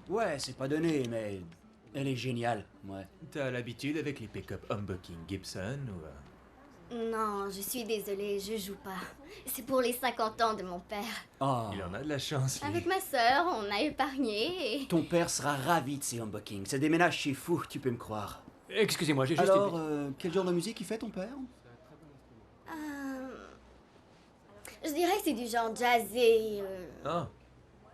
Ouais, c'est pas donné, mais elle est géniale, ouais. T'as l'habitude avec les pick-up humbucking Gibson ou... Non, je suis désolée, je joue pas. C'est pour les 50 ans de mon père. Oh, Il en a de la chance, lui. Avec ma sœur, on a épargné et... ton père sera ravi de ces humbuckings. Ça déménage chez fou, tu peux me croire. Excusez-moi, j'ai juste... Alors, quel genre de musique il fait, ton père? Je dirais que c'est du genre jazzé. Ah.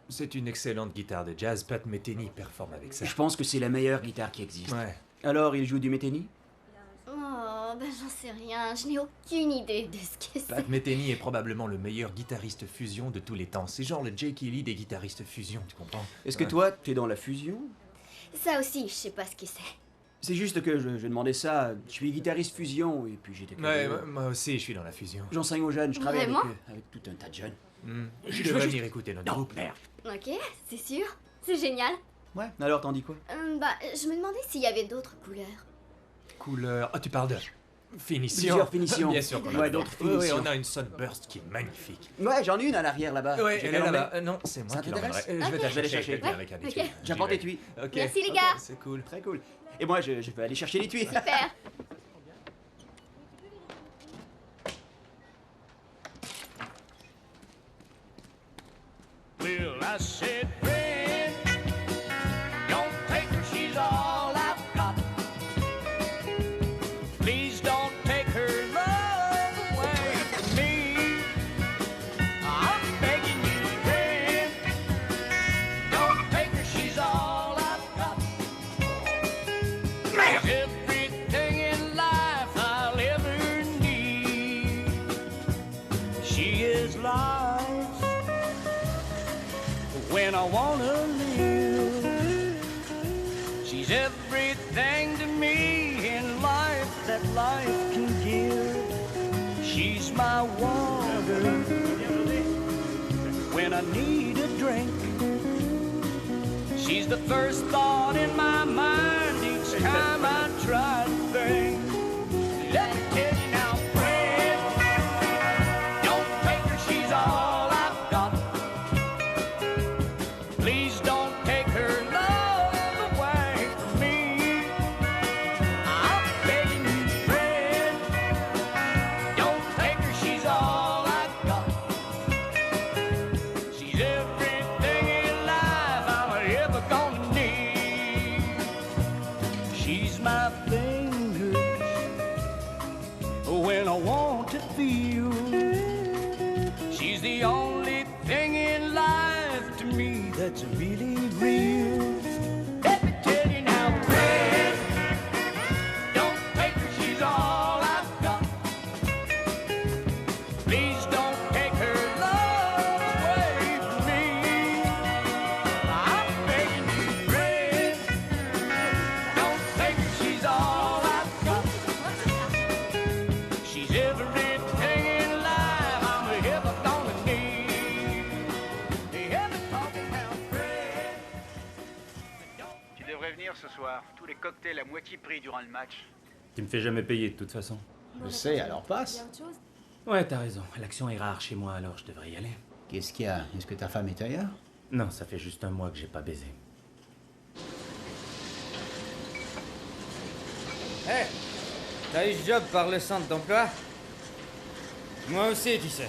C'est une excellente guitare de jazz. Pat Metheny performe avec ça. Je pense que c'est la meilleure guitare qui existe. Ouais. Alors, il joue du Metheny? Oh, ben j'en sais rien, je n'ai aucune idée de ce que c'est. Pat Metheny est probablement le meilleur guitariste fusion de tous les temps. C'est genre le Jake Lee des guitaristes fusion, tu comprends? Est-ce que toi, t'es dans la fusion? Ça aussi, je sais pas ce que c'est. C'est juste que je demandais ça. Je suis guitariste fusion, et puis j'étais Ouais, curieux. moi aussi, je suis dans la fusion. J'enseigne aux jeunes, je travaille avec Vraiment eux, avec tout un tas de jeunes. Je veux devrais juste- venir écouter notre Non, groupe. merde. Ok, c'est sûr. C'est génial. Ouais, alors t'en dis quoi? Bah, je me demandais s'il y avait d'autres couleurs. Couleur... Ah, tu parles de... Finition. Plusieurs finitions. Bien sûr qu'on a Ouais, d'autres Oui, oui, finitions. on a une Sunburst qui est magnifique. Ouais, j'en ai une à l'arrière là-bas. Ouais, J'ai elle est l'emmène. là-bas. Non, c'est moi Ça qui t'intéresse? l'emmènerai. Je vais Ok. la Je vais aller chercher. chercher avec un Ok. étui. J'apporte J'y vais. l'étui. Ok. Merci, les Ok, gars. C'est cool. Très cool. Et moi, je vais aller chercher l'étui. Super. Well, I said, friend, don't take her, she's all I've got. Please don't take her love away from me. I'm begging you, friend, don't take her, she's all I've got. Everything in life I'll ever need. She is life when I wanna live. She's everything to me in life that life can give. She's my water when I need a drink. She's the first thought in my mind each time I try to think. Let me tell you now, friend, don't take her, she's all I've got. Please don't take her love away from me. I'm begging you, friend, don't take her, she's all I've got. She's everything in life I'm ever gonna need. She's my fingers when I want to feel. She's the only thing in life to me that's really real. Let me tell you now, friend, don't take her, she's all I've got. Please don't take her love away from me. I'm begging you, friend, don't take her, she's all I've got. She's everything in life I'm ever gonna need. They ever talking about friend. Tu devrais venir ce soir. Tous les cocktails à moitié prix durant le match. Tu me fais jamais payer de toute façon. Je sais, alors passe. Ouais, t'as raison. L'action est rare chez moi, alors je devrais y aller. Qu'est-ce qu'il y a? Est-ce que ta femme est ailleurs? Non, ça fait juste un mois que j'ai pas baisé. Hé, t'as eu ce job par le centre d'emploi? Moi aussi, tu sais.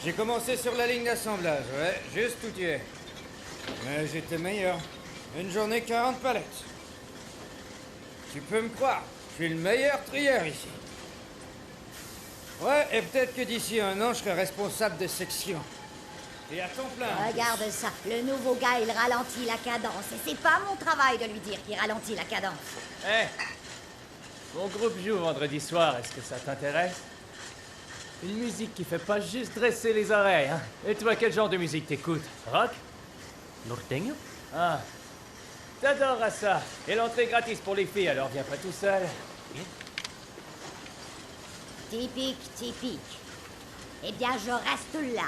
J'ai commencé sur la ligne d'assemblage, ouais, juste où tu es. Mais j'étais meilleur. Une journée 40 palettes. Tu peux me croire, je suis le meilleur trieur ici. Ouais, et peut-être que d'ici un an, je serai responsable de section. Et à temps plein. Regarde ça, le nouveau gars, il ralentit la cadence. Et c'est pas mon travail de lui dire qu'il ralentit la cadence. Hé Mon groupe joue vendredi soir, est-ce que ça t'intéresse? Une musique qui fait pas juste dresser les oreilles, hein? Et toi, quel genre de musique t'écoutes? Rock? Norteño? Ah. T'adoreras ça. Et l'entrée gratis pour les filles, alors viens pas tout seul. Typique, typique. Eh bien, je reste là.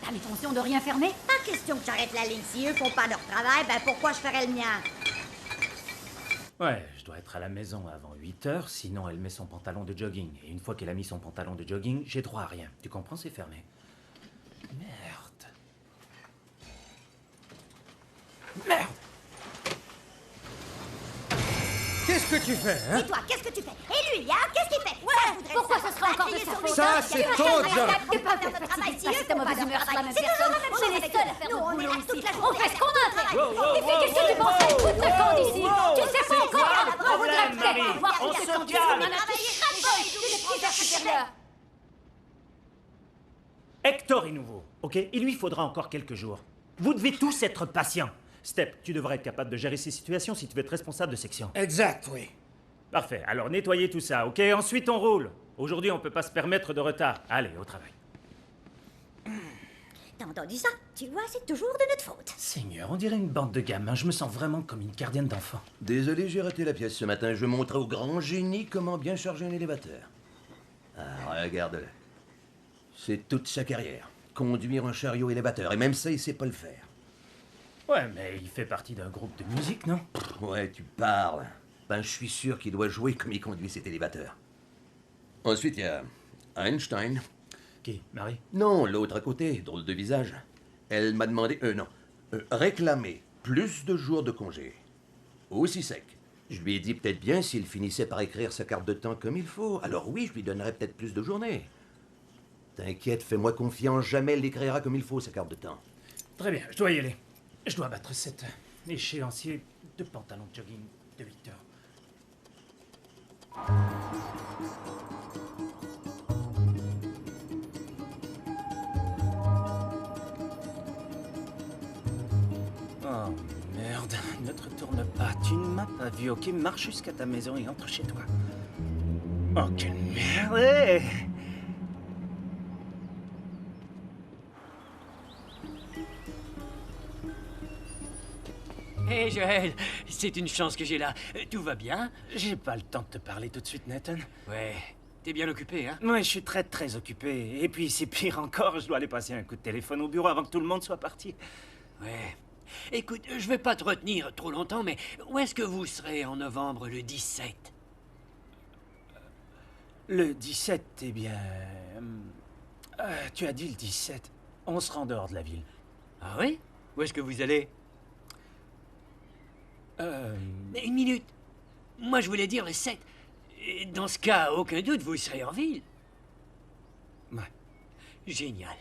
T'as l'intention de rien fermer? Pas question que j'arrête la ligne. Si eux font pas leur travail, ben pourquoi je ferais le mien? Ouais, je dois être à la maison avant 8h, sinon elle met son pantalon de jogging. Et une fois qu'elle a mis son pantalon de jogging, j'ai droit à rien. Tu comprends, c'est fermé. Merde. Merde! que tu fais, hein? Et toi, qu'est-ce que tu fais? Et lui, hein? Qu'est-ce qu'il fait? Pourquoi ce serait encore de sa faute? Ça, c'est ton job! Tu peux pas faire notre travail si eux C'est ta font pas mauvaise leur humeur sur la travail. même C'est toujours personne. la même On chose est les avec seuls eux. à faire Nous, notre on est boulot là ici. toute la On journée. fait ce qu'on a intérêt. Wow, wow, Et puis qu'est-ce que tu wow, penses à foutre le wow, camp d'ici? wow. Tu sais pas C'est encore quoi à le la preuve de la problème, tête. Marie? Voir On que se quand tu calme. m'en as payé ras-le-bol, tous les critères supérieurs. Hector est nouveau, ok? Il lui faudra encore quelques jours. Vous devez tous être patients. Step, tu devrais être capable de gérer ces situations si tu veux être responsable de section. Exact, oui. Parfait, alors nettoyez tout ça, ok? Ensuite on roule. Aujourd'hui on peut pas se permettre de retard. Allez, au travail. T'as entendu ça? Tu vois, c'est toujours de notre faute. Seigneur, on dirait une bande de gamins. Je me sens vraiment comme une gardienne d'enfant. Désolé, j'ai raté la pièce ce matin. Je montrais au grand génie comment bien charger un élévateur. Ah, regarde-le. C'est toute sa carrière. Conduire un chariot élévateur. Et même ça, il sait pas le faire. Ouais, mais il fait partie d'un groupe de musique, non? Ouais, tu parles. Ben, je suis sûr qu'il doit jouer comme il conduit cet élévateur. Ensuite, il y a Einstein. Qui, Marie? Non, l'autre à côté, drôle de visage. Elle m'a demandé... réclamer plus de jours de congé. Aussi sec. Je lui ai dit peut-être bien s'il finissait par écrire sa carte de temps comme il faut. Alors oui, je lui donnerais peut-être plus de journées. T'inquiète, fais-moi confiance, jamais elle l'écrira comme il faut, sa carte de temps. Très bien, je dois y aller. Je dois battre cet échéancier de pantalon de jogging de 8 heures. Oh merde, ne te retourne pas. Tu ne m'as pas vu, ok? Marche jusqu'à ta maison et entre chez toi. Oh, quelle merde! Hey. Hé Joël, c'est une chance que j'ai là. Tout va bien? J'ai pas le temps de te parler tout de suite, Nathan. Ouais, t'es bien occupé, hein? Ouais, je suis très occupé. Et puis c'est pire encore, je dois aller passer un coup de téléphone au bureau avant que tout le monde soit parti. Ouais. Écoute, je vais pas te retenir trop longtemps, mais où est-ce que vous serez en novembre le 17? Le 17, eh bien... tu as dit le 17. On sera en dehors de la ville. Ah oui? Où est-ce que vous allez? Mais une minute. Moi, je voulais dire le 7. Dans ce cas, aucun doute, vous serez en ville. Ouais. Génial.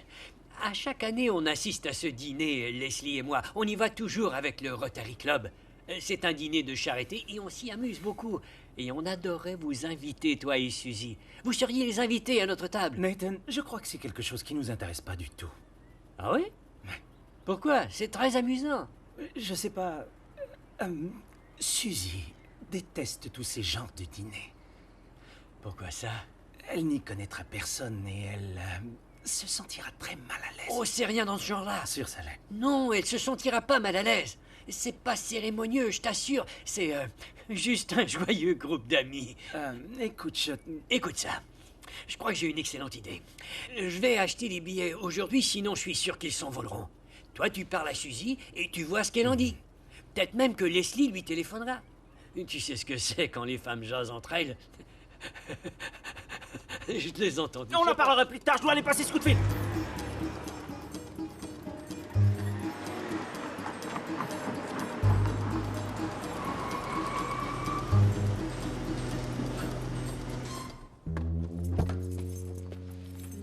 À chaque année, on assiste à ce dîner, Leslie et moi. On y va toujours avec le Rotary Club. C'est un dîner de charité et on s'y amuse beaucoup. Et on adorerait vous inviter, toi et Suzy. Vous seriez les invités à notre table. Nathan, je crois que c'est quelque chose qui nous intéresse pas du tout. Ah oui? Pourquoi? C'est très amusant. Je sais pas... Suzy déteste tous ces genres de dîners. Pourquoi ça? Elle n'y connaîtra personne et elle se sentira très mal à l'aise. Oh, c'est rien dans ce genre-là. Sûr, ça l'est. Non, elle se sentira pas mal à l'aise. C'est pas cérémonieux, je t'assure. C'est juste un joyeux groupe d'amis. Écoute, Écoute ça. Je crois que j'ai une excellente idée. Je vais acheter les billets aujourd'hui, sinon je suis sûr qu'ils s'envoleront. Toi, tu parles à Suzy et tu vois ce qu'elle en dit. Peut-être même que Leslie lui téléphonera. Tu sais ce que c'est quand les femmes jasent entre elles. Je les entends. On en parlera plus tard, je dois aller passer ce coup de fil.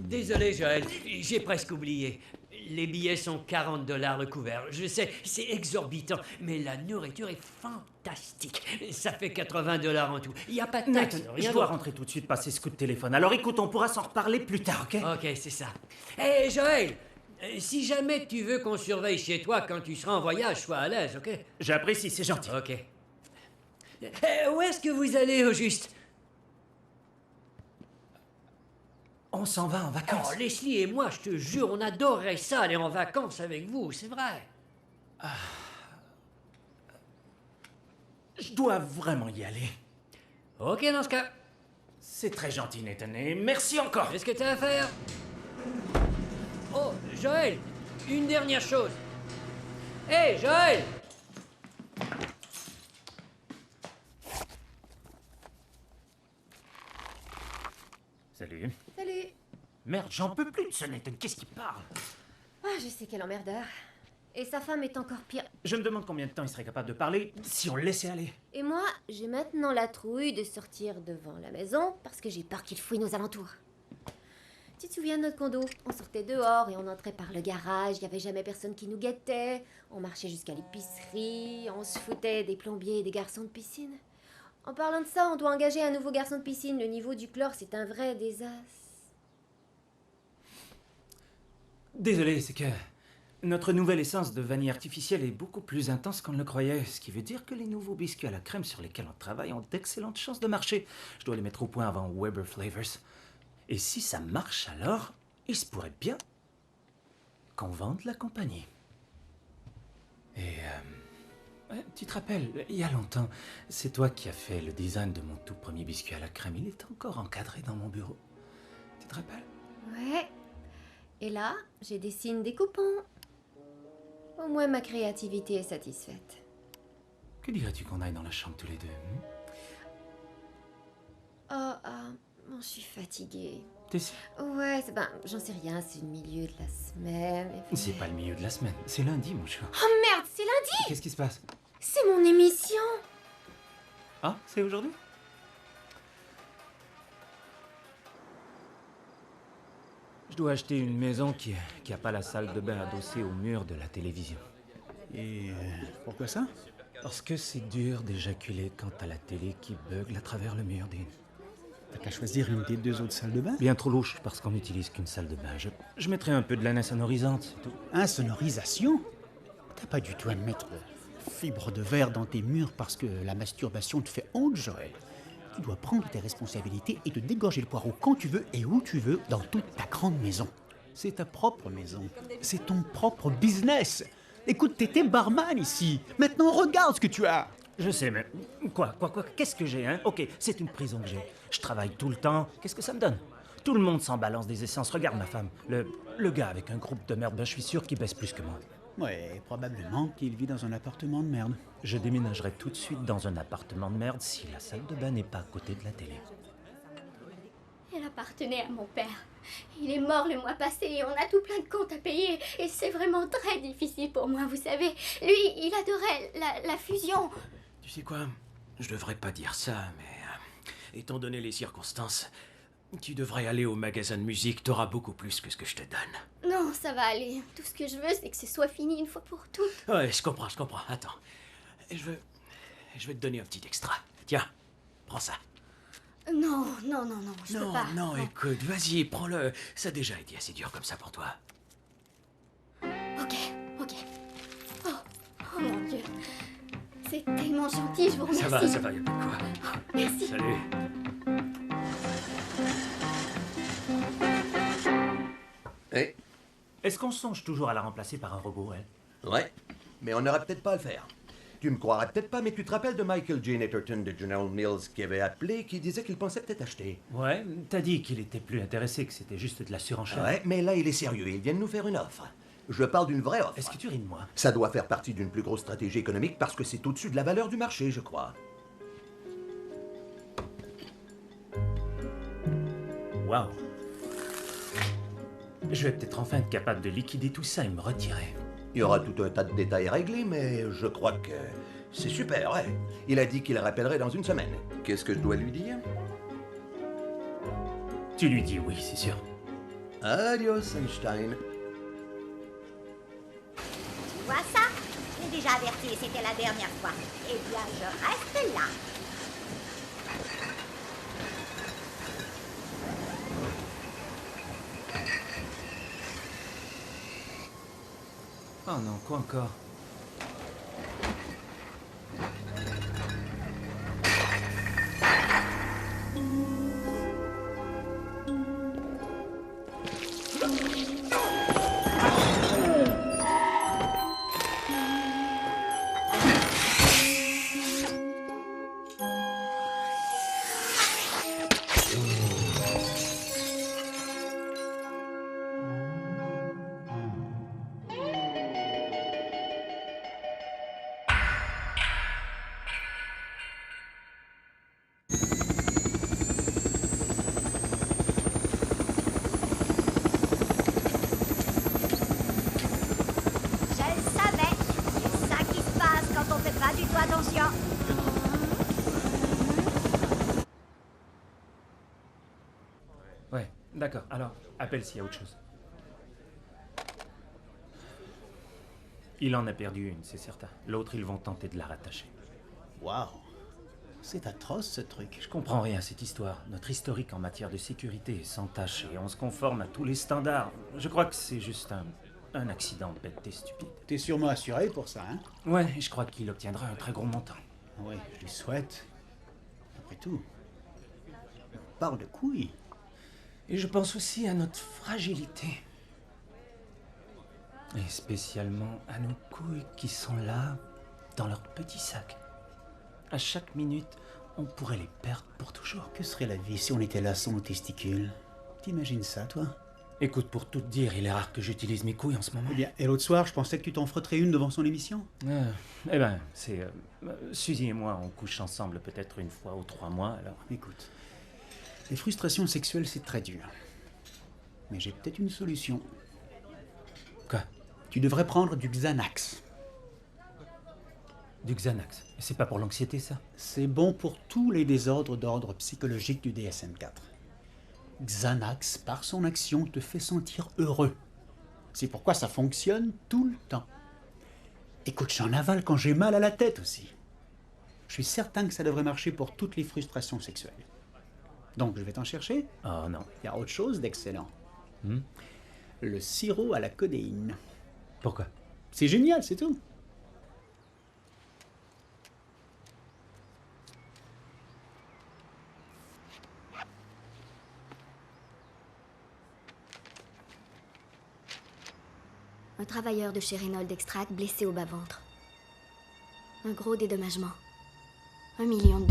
Désolé, Joël, j'ai presque oublié. Les billets sont 40 $ le couvert. Je sais, c'est exorbitant, mais la nourriture est fantastique. Ça fait 80 $ en tout. Il n'y a pas de taxe, Nathan, rien je dois d'autre. rentrer tout de suite passer ce coup de téléphone. Alors écoute, on pourra s'en reparler plus tard, ok? Ok, c'est ça. Hé, Joël, si jamais tu veux qu'on surveille chez toi quand tu seras en voyage, sois à l'aise, ok? J'apprécie, c'est gentil. Ok. Où est-ce que vous allez au juste? On s'en va en vacances. Oh, Leslie et moi, je te jure, on adorerait ça, aller en vacances avec vous, c'est vrai. Je dois vraiment y aller. Ok, dans ce cas. C'est très gentil, Nathan, et merci encore. Qu'est-ce que t'as à faire? Oh, Joël, une dernière chose. Hé, Joël! Salut. Salut. Merde, j'en peux plus de ce Nathan. Qu'est-ce qu'il parle? Ah, je sais quel emmerdeur. Et sa femme est encore pire. Je me demande combien de temps il serait capable de parler si on le laissait aller. Et moi, j'ai maintenant la trouille de sortir devant la maison parce que j'ai peur qu'il fouille nos alentours. Tu te souviens de notre condo? On sortait dehors et on entrait par le garage, il n'y avait jamais personne qui nous guettait. On marchait jusqu'à l'épicerie, on se foutait des plombiers et des garçons de piscine. En parlant de ça, on doit engager un nouveau garçon de piscine. Le niveau du chlore, c'est un vrai désastre. Désolé, c'est que notre nouvelle essence de vanille artificielle est beaucoup plus intense qu'on ne le croyait. Ce qui veut dire que les nouveaux biscuits à la crème sur lesquels on travaille ont d'excellentes chances de marcher. Je dois les mettre au point avant Weber Flavors. Et si ça marche alors, il se pourrait bien qu'on vende la compagnie. Et tu te rappelles, il y a longtemps, c'est toi qui as fait le design de mon tout premier biscuit à la crème. Il est encore encadré dans mon bureau. Tu te rappelles? Ouais. Et là, je dessine des coupons. Au moins, ma créativité est satisfaite. Que dirais-tu qu'on aille dans la chambre tous les deux? Je suis fatiguée. T'es sûre? Ouais, j'en sais rien, c'est le milieu de la semaine. Et puis... C'est pas le milieu de la semaine, c'est lundi, mon chat. Oh merde, c'est lundi! Qu'est-ce qui se passe? C'est mon émission! Ah, c'est aujourd'hui? Je dois acheter une maison qui a pas la salle de bain adossée au mur de la télévision. Et pourquoi ça? Parce que c'est dur d'éjaculer quand t'as la télé qui bugle à travers le mur des... T'as qu'à choisir une des deux autres salles de bain? Bien trop louche, parce qu'on n'utilise qu'une salle de bain. Je mettrai un peu de laine insonorisante, c'est tout. Insonorisation? T'as pas du tout à mettre fibre de verre dans tes murs parce que la masturbation te fait honte, Joël. Tu dois prendre tes responsabilités et te dégorger le poireau quand tu veux et où tu veux dans toute ta grande maison. C'est ta propre maison. C'est ton propre business. Écoute, t'étais barman ici. Maintenant, regarde ce que tu as. Je sais, mais quoi, qu'est-ce que j'ai, hein? Ok, c'est une prison que j'ai. Je travaille tout le temps, qu'est-ce que ça me donne? Tout le monde s'en balance des essences. Regarde ma femme, le gars avec un groupe de merde, je suis sûr qu'il baisse plus que moi. Ouais, probablement qu'il vit dans un appartement de merde. Je déménagerai tout de suite dans un appartement de merde si la salle de bain n'est pas à côté de la télé. Elle appartenait à mon père. Il est mort le mois passé et on a tout plein de comptes à payer. Et c'est vraiment très difficile pour moi, vous savez. Lui, il adorait la fusion. Tu sais quoi? Je devrais pas dire ça, mais étant donné les circonstances, tu devrais aller au magasin de musique, t'auras beaucoup plus que ce que je te donne. Non, ça va aller. Tout ce que je veux, c'est que ce soit fini une fois pour toutes. Ouais, je comprends. Attends. Je vais te donner un petit extra. Tiens, prends ça. Non, je peux pas. Non, écoute, vas-y, prends-le. Ça a déjà été assez dur comme ça pour toi. Ok. Oh mon Dieu. C'est tellement gentil, je vous remercie. Ça va, y'a pas de quoi. Merci. Salut. Hey. Est-ce qu'on songe toujours à la remplacer par un robot, elle? Ouais, mais on n'aurait peut-être pas à le faire. Tu me croiras peut-être pas, mais tu te rappelles de Michael J. Netterton de General Mills qui avait appelé, qui disait qu'il pensait peut-être acheter? Ouais, t'as dit qu'il était plus intéressé, que c'était juste de la surenchère. Ouais, mais là, il est sérieux. Il vient de nous faire une offre. Je parle d'une vraie offre. Est-ce que tu ris de moi? Ça doit faire partie d'une plus grosse stratégie économique parce que c'est au-dessus de la valeur du marché, je crois. Waouh. Je vais peut-être enfin être capable de liquider tout ça et me retirer. Il y aura tout un tas de détails à régler, mais je crois que c'est super, ouais. Il a dit qu'il rappellerait dans une semaine. Qu'est-ce que je dois lui dire? Tu lui dis oui, c'est sûr. Adios, Einstein. Tu vois ça? J'ai déjà averti, c'était la dernière fois. Eh bien, je reste là. Oh non, quoi encore? Attention. Ouais, d'accord. Alors, appelle s'il y a autre chose. Il en a perdu une, c'est certain. L'autre, ils vont tenter de la rattacher. Waouh. C'est atroce, ce truc. Je comprends rien à cette histoire. Notre historique en matière de sécurité est sans tache et on se conforme à tous les standards. Je crois que c'est juste un accident bête et stupide. T'es sûrement assuré pour ça, hein? Ouais, et je crois qu'il obtiendra un très gros montant. Oui, je lui souhaite. Après tout, on parle de couilles. Et je pense aussi à notre fragilité. Et spécialement à nos couilles qui sont là, dans leur petit sac. À chaque minute, on pourrait les perdre pour toujours. Que serait la vie si on était là sans nos testicules? T'imagines ça, toi? Écoute, pour tout te dire, il est rare que j'utilise mes couilles en ce moment. Eh bien, et l'autre soir, je pensais que tu t'en frotterais une devant son émission. Eh ben, c'est... Suzy et moi, on couche ensemble peut-être une fois ou 3 mois, alors... Écoute, les frustrations sexuelles, c'est très dur. Mais j'ai peut-être une solution. Quoi? Tu devrais prendre du Xanax. Du Xanax? C'est pas pour l'anxiété, ça? C'est bon pour tous les désordres d'ordre psychologique du DSM-4. Xanax, par son action, te fait sentir heureux. C'est pourquoi ça fonctionne tout le temps. Écoute, j'en avale quand j'ai mal à la tête aussi. Je suis certain que ça devrait marcher pour toutes les frustrations sexuelles. Donc, je vais t'en chercher? Oh non. Il y a autre chose d'excellent. Le sirop à la codéine. Pourquoi? C'est génial, c'est tout. Un travailleur de chez Reynolds Extract blessé au bas-ventre. Un gros dédommagement. $1 million.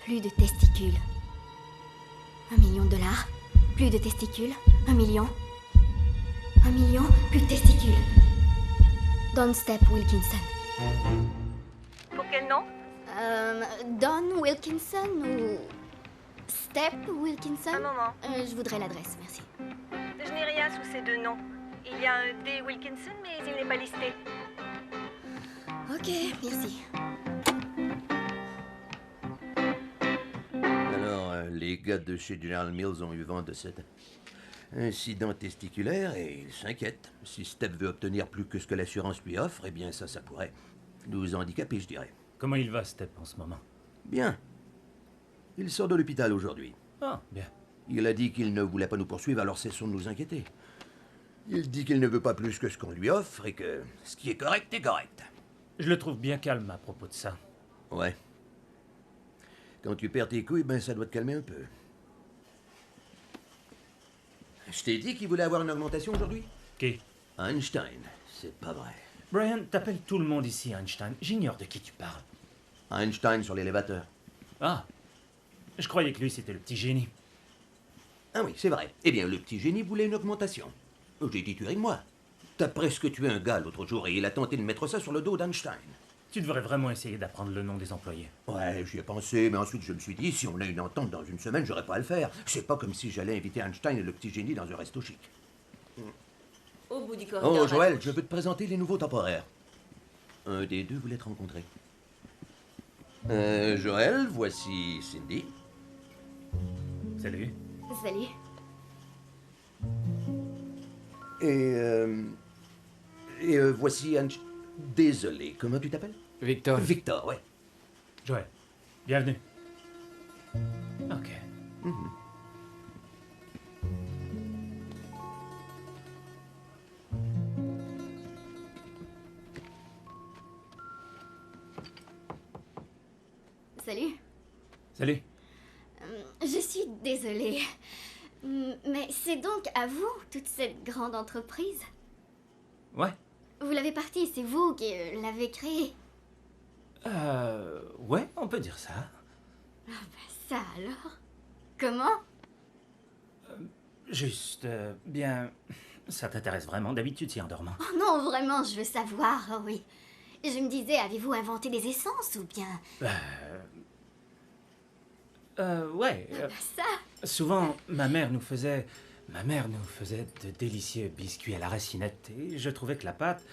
Plus de testicules. $1 million. Plus de testicules. 1 million. 1 million. Plus de testicules. Don Step Wilkinson. Pour quel nom? Don Wilkinson ou Step Wilkinson? Un moment. Je voudrais l'adresse, merci. Je n'ai rien sous ces 2 noms. Il y a un D. Wilkinson, mais il n'est pas listé. Ok, merci. Alors, les gars de chez General Mills ont eu vent de cet incident testiculaire et ils s'inquiètent. Si Step veut obtenir plus que ce que l'assurance lui offre, eh bien ça pourrait nous handicaper, je dirais. Comment il va, Step, en ce moment? Bien. Il sort de l'hôpital aujourd'hui. Ah, bien. Il a dit qu'il ne voulait pas nous poursuivre, alors cessons de nous inquiéter. Il dit qu'il ne veut pas plus que ce qu'on lui offre et que ce qui est correct est correct. Je le trouve bien calme à propos de ça. Ouais. Quand tu perds tes couilles, ben ça doit te calmer un peu. Je t'ai dit qu'il voulait avoir une augmentation aujourd'hui? Qui? Einstein. C'est pas vrai. Brian, t'appelles tout le monde ici Einstein. J'ignore de qui tu parles. Einstein sur l'élévateur. Ah. Je croyais que lui, c'était le petit génie. Ah oui, c'est vrai. Eh bien, le petit génie voulait une augmentation. J'ai dit, tu ris de moi. T'as presque tué un gars l'autre jour et il a tenté de mettre ça sur le dos d'Einstein. Tu devrais vraiment essayer d'apprendre le nom des employés. Ouais, j'y ai pensé, mais ensuite je me suis dit, si on a une entente dans une semaine, j'aurais pas à le faire. C'est pas comme si j'allais inviter Einstein et le petit génie dans un resto chic. Au bout du corridor. Oh, Joël, je peux te présenter les nouveaux temporaires. Un des deux voulait te rencontrer. Joël, voici Cindy. Salut. Salut. Et voici Einstein. Désolé, comment tu t'appelles? Victor. Victor, ouais. Joël, bienvenue. Ok. Salut. Salut. Je suis désolée. Mais c'est donc à vous, toute cette grande entreprise? Ouais. Vous l'avez partie, c'est vous qui l'avez créée. Ouais, on peut dire ça. Ah ben ça alors? Comment? Juste, bien... Ça t'intéresse vraiment d'habitude si en dormant? Oh non, vraiment, je veux savoir, oh oui. Je me disais, avez-vous inventé des essences ou bien... Ouais. Ça? Souvent, ma mère nous faisait Ma mère nous faisait de délicieux biscuits à la racinette et je trouvais que la pâte,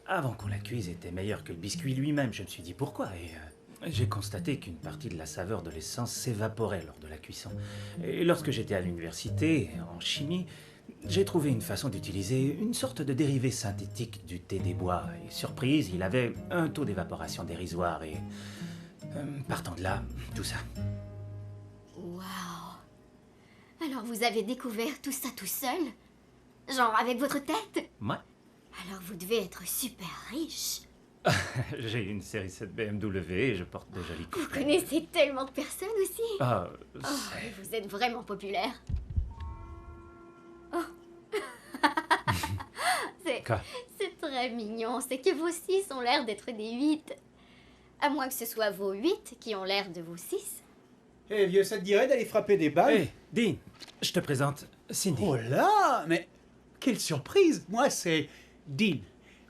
avant qu'on la cuise, était meilleure que le biscuit lui-même. Je me suis dit pourquoi et j'ai constaté qu'une partie de la saveur de l'essence s'évaporait lors de la cuisson. Et lorsque j'étais à l'université, en chimie, j'ai trouvé une façon d'utiliser une sorte de dérivé synthétique du thé des bois. Et surprise, il avait un taux d'évaporation dérisoire et... partant de là, tout ça. Waouh! Alors vous avez découvert tout ça tout seul? Genre avec votre tête? Ouais. Alors vous devez être super riche. J'ai une série 7 BMW et je porte de jolis Vous couplets. connaissez tellement de personnes aussi. Ah, Oh, vous êtes vraiment populaire. Oh. Quoi? C'est très mignon. C'est que vos 6 ont l'air d'être des 8. À moins que ce soit vos 8 qui ont l'air de vos 6. Eh vieux, ça te dirait d'aller frapper des balles? Hé, Dean, je te présente Cindy. Oh là, mais quelle surprise! Moi, c'est Dean,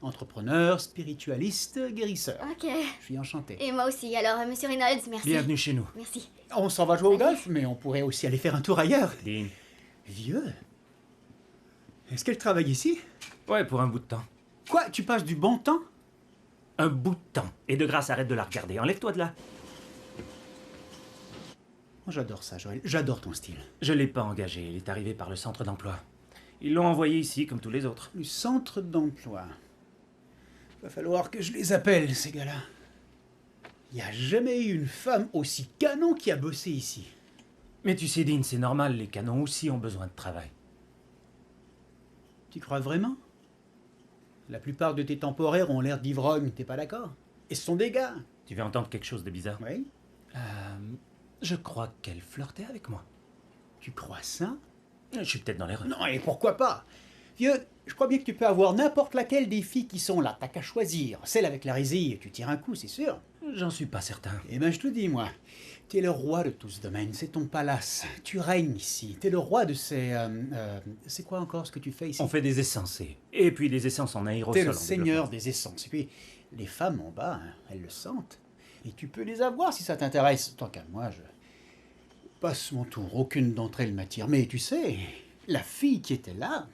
entrepreneur, spiritualiste, guérisseur. Ok. Je suis enchanté. Et moi aussi. Alors, monsieur Reynolds, merci. Bienvenue chez nous. Merci. On s'en va jouer au golf, mais on pourrait aussi aller faire un tour ailleurs. Dean. Vieux? Est-ce qu'elle travaille ici? Ouais, pour un bout de temps. Quoi? Tu passes du bon temps? Un bout de temps. Et de grâce, arrête de la regarder. Enlève-toi de là. J'adore ça, Joël. J'adore ton style. Je l'ai pas engagé. Il est arrivé par le centre d'emploi. Ils l'ont envoyé ici, comme tous les autres. Le centre d'emploi. Va falloir que je les appelle, ces gars-là. Il n'y a jamais eu une femme aussi canon qui a bossé ici. Mais tu sais, Dean, c'est normal. Les canons aussi ont besoin de travail. Tu crois vraiment? La plupart de tes temporaires ont l'air d'ivrognes, t'es pas d'accord? Et ce sont des gars. Tu veux entendre quelque chose de bizarre? Oui. Je crois qu'elle flirtait avec moi. Tu crois ça? Je suis peut-être dans l'erreur. Non, et pourquoi pas? Vieux, je crois bien que tu peux avoir n'importe laquelle des filles qui sont là. T'as qu'à choisir. Celle avec la résille, tu tires un coup, c'est sûr. J'en suis pas certain. Eh ben, je te dis, moi, t'es le roi de tout ce domaine. C'est ton palace. Tu règnes ici. T'es le roi de ces... c'est quoi encore ce que tu fais ici? On fait des essences et puis des essences en aérosol. T'es le en seigneur développement. des essences. Et puis, les femmes en bas, hein, elles le sentent. Et tu peux les avoir si ça t'intéresse. Tant qu'à moi, je passe mon tour. Aucune d'entre elles m'attire. Mais tu sais, la fille qui était là,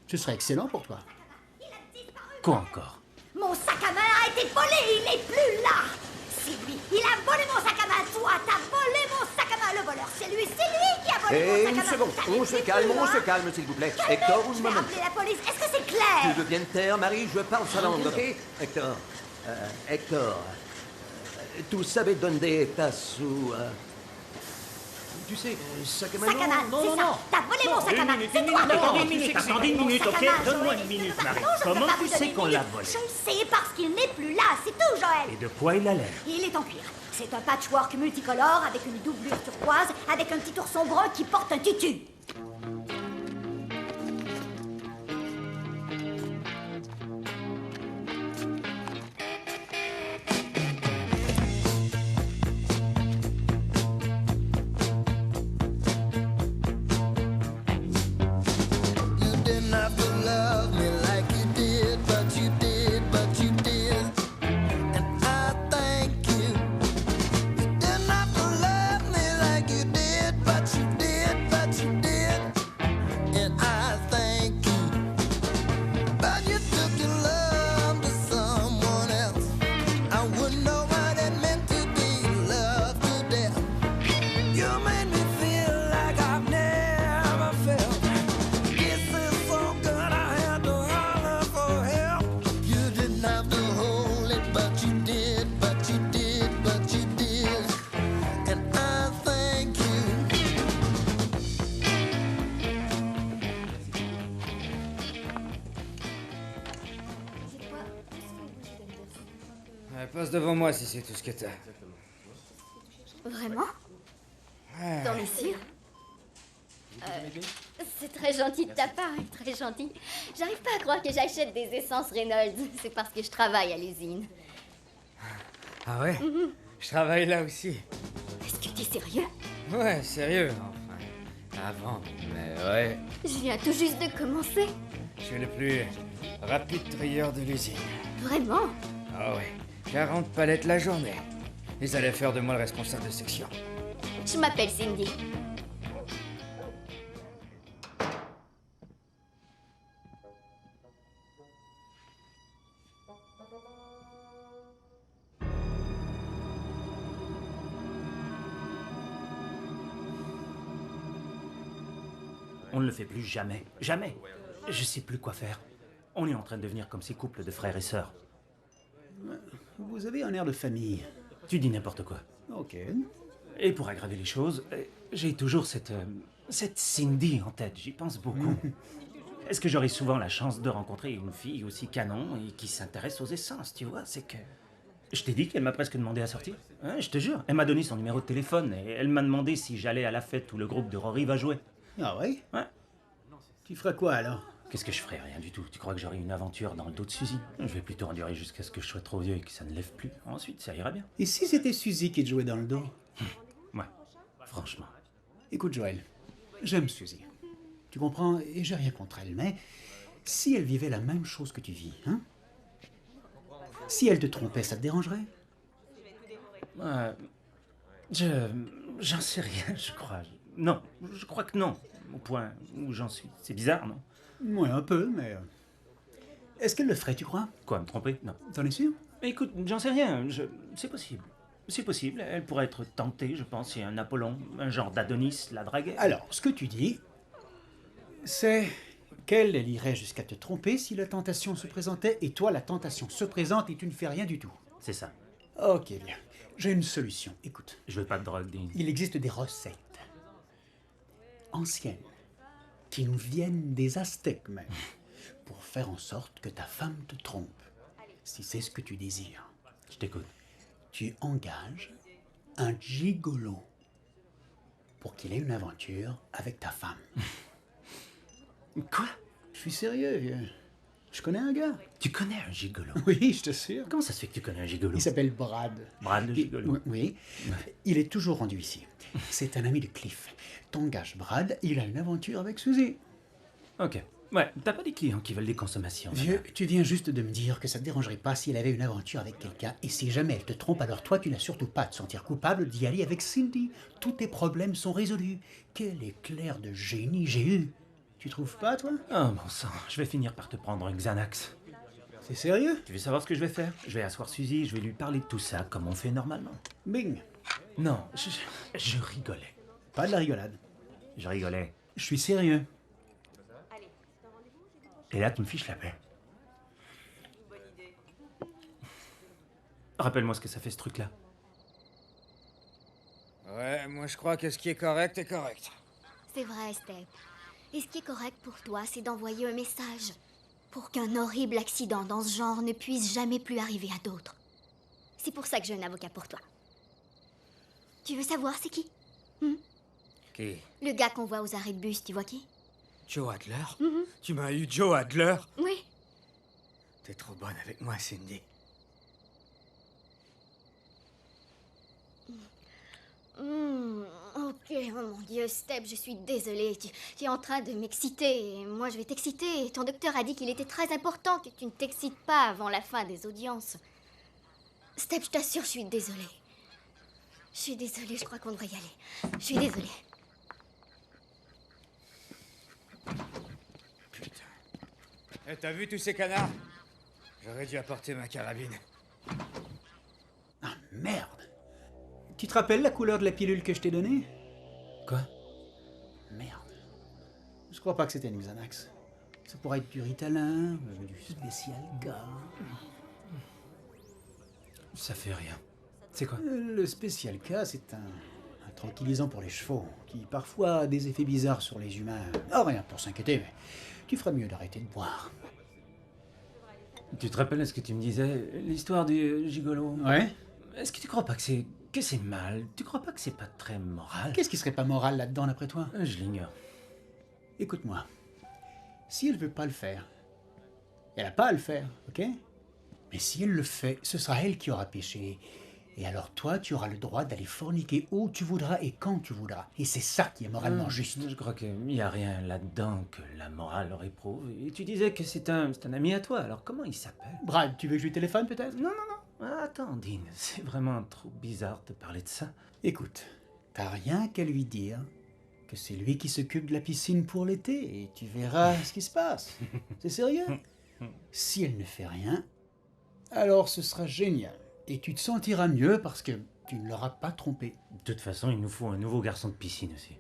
ce serait excellent pour toi. Quoi encore? Mon sac à main a été volé, il n'est plus là. C'est lui, il a volé mon sac à main. Toi, t'as volé mon sac à main. Le voleur, c'est lui qui a volé mon Et sac à une main. seconde, on se calme, s'il vous plaît. Hector, Je une vais moment. appeler la police. Est-ce que c'est clair? Tu veux bien te taire, Marie? Je parle sa langue, ok? Hector, tu savais dónde estás sous... tu sais, sac à main... Sac à main, c'est ça. T'as volé mon sac à main. C'est toi. Attendez une minute, ok? Donne-moi une minute, Marie. Comment tu sais qu'on l'a volé? Je le sais parce qu'il n'est plus là, c'est tout, Joël. Et de quoi il a l'air? Il est en cuir. C'est un patchwork multicolore avec une doublure turquoise, avec un petit ourson brun qui porte un tutu. Passe devant moi si c'est tout ce que t'as. Vraiment? Ouais. T'en es sûr? C'est très gentil de ta part, hein, très gentil. J'arrive pas à croire que j'achète des essences Reynolds. C'est parce que je travaille à l'usine. Ah ouais? Je travaille là aussi. Est-ce que t'es sérieux? Ouais, sérieux, enfin. Avant, mais ouais. Je viens tout juste de commencer. Je suis le plus rapide trieur de l'usine. Vraiment? Ah ouais. 40 palettes la journée. Ils allaient faire de moi le responsable de section. Je m'appelle Cindy. On ne le fait plus jamais. Jamais. Je sais plus quoi faire. On est en train de devenir comme ces couples de frères et sœurs. Vous avez un air de famille. Tu dis n'importe quoi. Ok. Et pour aggraver les choses, j'ai toujours cette Cindy en tête. J'y pense beaucoup. Est-ce que j'aurai souvent la chance de rencontrer une fille aussi canon et qui s'intéresse aux essences, tu vois? C'est que... Je t'ai dit qu'elle m'a presque demandé à sortir. Hein, je te jure. Elle m'a donné son numéro de téléphone et elle m'a demandé si j'allais à la fête où le groupe de Rory va jouer. Ah ouais? Ouais. Tu feras quoi alors? Qu'est-ce que je ferais? Rien du tout. Tu crois que j'aurai une aventure dans le dos de Suzy? Je vais plutôt endurer jusqu'à ce que je sois trop vieux et que ça ne lève plus. Ensuite, ça ira bien. Et si c'était Suzy qui te jouait dans le dos? Ouais, franchement. Écoute Joël, j'aime Suzy. Tu comprends? Et j'ai rien contre elle, mais si elle vivait la même chose que tu vis, hein? Si elle te trompait, ça te dérangerait? J'en sais rien, je crois. Non, je crois que non. Au point où j'en suis. C'est bizarre, non? Ouais, un peu, mais... Est-ce qu'elle le ferait, tu crois? Quoi, me tromper? Non. T'en es sûr? Écoute, j'en sais rien. C'est possible. C'est possible. Elle pourrait être tentée, je pense, si un Apollon, un genre d'Adonis, la draguait. Alors, ce que tu dis, c'est qu'elle irait jusqu'à te tromper si la tentation se présentait, et toi, la tentation se présente et tu ne fais rien du tout. C'est ça. Ok, bien. J'ai une solution. Écoute. Je veux pas de drogue, Dean. Il existe des recettes anciennes qui nous viennent des Aztèques même, pour faire en sorte que ta femme te trompe, si c'est ce que tu désires. Je t'écoute. Tu engages un gigolo pour qu'il ait une aventure avec ta femme. Quoi? Je suis sérieux. Je connais un gars. Tu connais un gigolo? Oui, je t'assure. Comment ça se fait que tu connais un gigolo? Il s'appelle Brad. Brad le gigolo? Oui. Il est toujours rendu ici. C'est un ami de Cliff. T'engages Brad, il a une aventure avec Suzy. Ok. Ouais, t'as pas des clients qui veulent des consommations. Vieux, tu viens juste de me dire que ça te dérangerait pas si elle avait une aventure avec quelqu'un, et si jamais elle te trompe, alors toi, tu n'as surtout pas à te sentir coupable d'y aller avec Cindy. Tous tes problèmes sont résolus. Quel éclair de génie j'ai eu. Tu trouves pas, toi? Oh, bon sang, je vais finir par te prendre un Xanax. C'est sérieux? Tu veux savoir ce que je vais faire? Je vais asseoir Suzy, je vais lui parler de tout ça, comme on fait normalement. Bing. Non, je rigolais. Pas de la rigolade. Je rigolais. Je suis sérieux. Et là, tu me fiches la paix. Rappelle-moi ce que ça fait, ce truc-là. Ouais, moi je crois que ce qui est correct est correct. C'est vrai, Step. Et ce qui est correct pour toi, c'est d'envoyer un message. Pour qu'un horrible accident dans ce genre ne puisse jamais plus arriver à d'autres. C'est pour ça que j'ai un avocat pour toi. Tu veux savoir c'est qui? Qui? Le gars qu'on voit aux arrêts de bus, tu vois qui? Joe Adler? Tu m'as eu Joe Adler? Oui. T'es trop bonne avec moi, Cindy. Ok, oh mon Dieu, Step, je suis désolée. Tu es en train de m'exciter et moi je vais t'exciter. Ton docteur a dit qu'il était très important que tu ne t'excites pas avant la fin des audiences. Step, je t'assure, je suis désolée. Je suis désolée, je crois qu'on devrait y aller. Je suis désolée. Eh, t'as vu tous ces canards? J'aurais dû apporter ma carabine. Ah, merde! Tu te rappelles la couleur de la pilule que je t'ai donnée? Quoi? Merde. Je crois pas que c'était une Xanax. Ça pourrait être du Ritalin, du spécial K. Ça fait rien. C'est quoi? Le spécial K, c'est un tranquillisant pour les chevaux, qui parfois a des effets bizarres sur les humains. Oh, rien pour s'inquiéter, mais tu ferais mieux d'arrêter de boire. Tu te rappelles ce que tu me disais? L'histoire du gigolo? Ouais? Est-ce que tu crois pas que c'est mal? Tu crois pas que c'est pas très moral? Qu'est-ce qui serait pas moral là-dedans, d'après toi? Je l'ignore. Écoute-moi. Si elle veut pas le faire, elle a pas à le faire, ok? Mais si elle le fait, ce sera elle qui aura péché. Et alors toi, tu auras le droit d'aller forniquer où tu voudras et quand tu voudras. Et c'est ça qui est moralement juste. Je crois qu'il n'y a rien là-dedans que la morale réprouve. Et tu disais que c'est un ami à toi, alors comment il s'appelle? Brad, tu veux que je lui téléphone peut-être? Non. Attends, Dean, c'est vraiment trop bizarre de parler de ça. Écoute, t'as rien qu'à lui dire que c'est lui qui s'occupe de la piscine pour l'été et tu verras ce qui se passe. C'est sérieux? Si elle ne fait rien, Alors ce sera génial. Et tu te sentiras mieux parce que tu ne l'auras pas trompé. De toute façon, il nous faut un nouveau garçon de piscine aussi.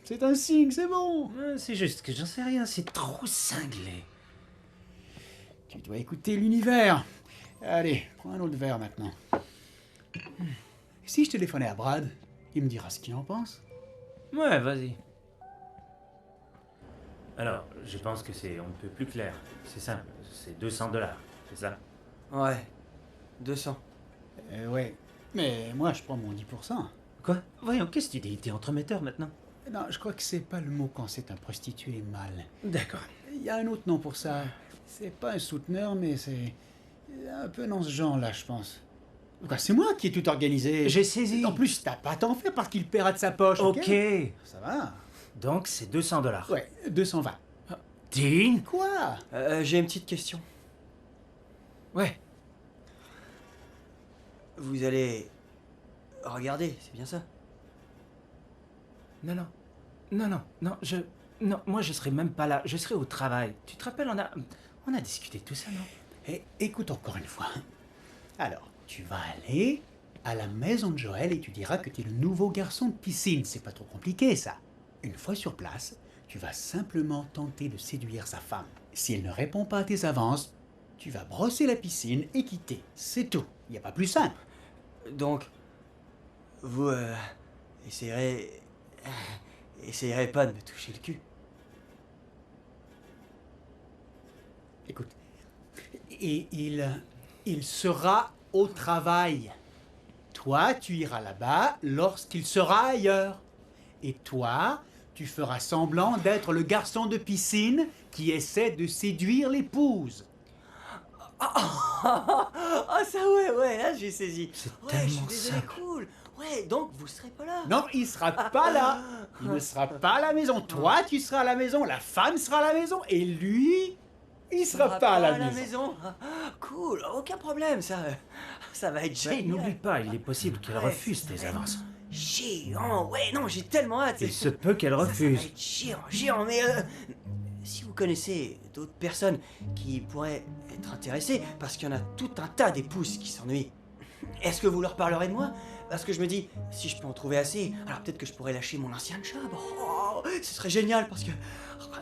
C'est un signe, c'est bon. C'est juste que j'en sais rien, c'est trop cinglé. Tu dois écouter l'univers. Allez, prends un autre verre maintenant. Si je téléphonais à Brad, il me dira ce qu'il en pense. Ouais, vas-y. Alors, je pense que c'est on ne peut plus clair. C'est simple, c'est $200, c'est ça? Ouais, 200. Ouais, mais moi je prends mon 10%. Quoi? Voyons, qu'est-ce que tu dis? T'es entremetteur maintenant? Non, je crois que c'est pas le mot quand c'est un prostitué mâle. D'accord. Il y a un autre nom pour ça. C'est pas un souteneur, mais c'est un peu dans ce genre-là, je pense. C'est moi qui ai tout organisé. J'ai saisi. En plus, t'as pas à t'en faire parce qu'il paiera de sa poche. Ok. Ça va. Donc c'est $200. Ouais, 220. Dean? Quoi? J'ai une petite question. Ouais. Vous allez regarder, c'est bien ça? Non, moi je serai même pas là, je serai au travail. Tu te rappelles, on a discuté de tout ça, non? Et écoute encore une fois. Alors, tu vas aller à la maison de Joël et tu diras que tu es le nouveau garçon de piscine. C'est pas trop compliqué, ça. Une fois sur place, tu vas simplement tenter de séduire sa femme. Si elle ne répond pas à tes avances, tu vas brosser la piscine et quitter. C'est tout. Il n'y a pas plus simple. Donc, vous essayerez pas de me toucher le cul. Écoute, et il sera au travail. Toi, tu iras là-bas lorsqu'il sera ailleurs. Et toi, tu feras semblant d'être le garçon de piscine qui essaie de séduire l'épouse. Ah ça ouais, là j'ai saisi. C'est Ouais, tellement je suis désolé, simple. cool. Ouais, donc vous serez pas là. Non, il sera pas là. Il ne sera pas à la maison. Toi, tu seras à la maison. La femme sera à la maison. Et lui, il sera pas à la maison. Cool, aucun problème, ça va être Ouais, génial. n'oublie pas, il est possible qu'elle refuse tes avances. Géant, ouais, non, j'ai tellement hâte. Il se peut qu'elle refuse. Ça va être géant, mais si vous connaissez d'autres personnes qui pourraient être intéressées, parce qu'il y en a tout un tas d'épouses qui s'ennuient, est-ce que vous leur parlerez de moi? Parce que je me dis, si je peux en trouver assez, alors peut-être que je pourrais lâcher mon ancien job. Oh, ce serait génial parce que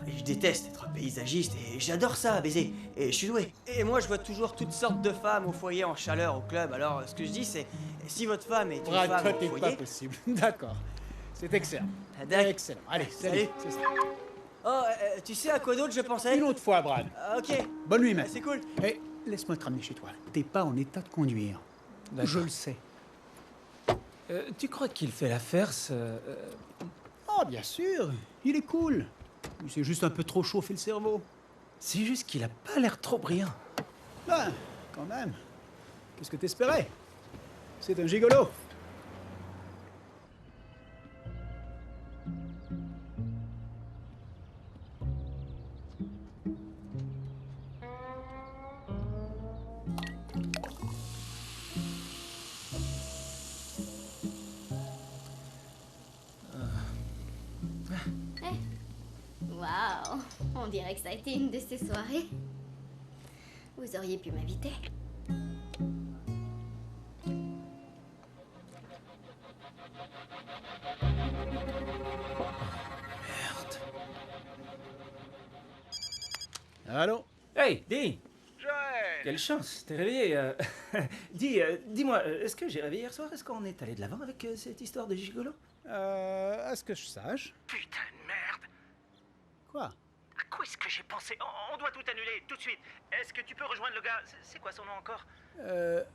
je déteste être paysagiste et j'adore ça, baiser. Et je suis doué. Et moi, je vois toujours toutes sortes de femmes au foyer en chaleur au club. Alors, ce que je dis, c'est si votre femme est une Brad, femme toi, au t'es foyer... pas possible. D'accord. C'est excellent. Excellent. Allez, salut. C'est ça. Oh, tu sais à quoi d'autre je pensais? Une autre fois, Brad. Ok. Bonne nuit, mec. C'est cool. Et laisse-moi te ramener chez toi. T'es pas en état de conduire. Je le sais. Tu crois qu'il fait l'affaire, ce... Oh, bien sûr. Il est cool. Il s'est juste un peu trop chauffé le cerveau. C'est juste qu'il a pas l'air trop brillant. Ben, quand même. Qu'est-ce que t'espérais? C'est un gigolo. Waouh, on dirait que ça a été une de ces soirées. Vous auriez pu m'inviter. Merde. Allô? Hey, Dean! Joël! Quelle chance, t'es réveillé. Dis-moi, est-ce que j'ai rêvé hier soir? Est-ce qu'on est allé de l'avant avec cette histoire de gigolo? À ce que je sache. Putain de merde! Quoi? À quoi est-ce que j'ai pensé? On doit tout annuler, tout de suite. Est-ce que tu peux rejoindre le gars? C'est quoi son nom encore?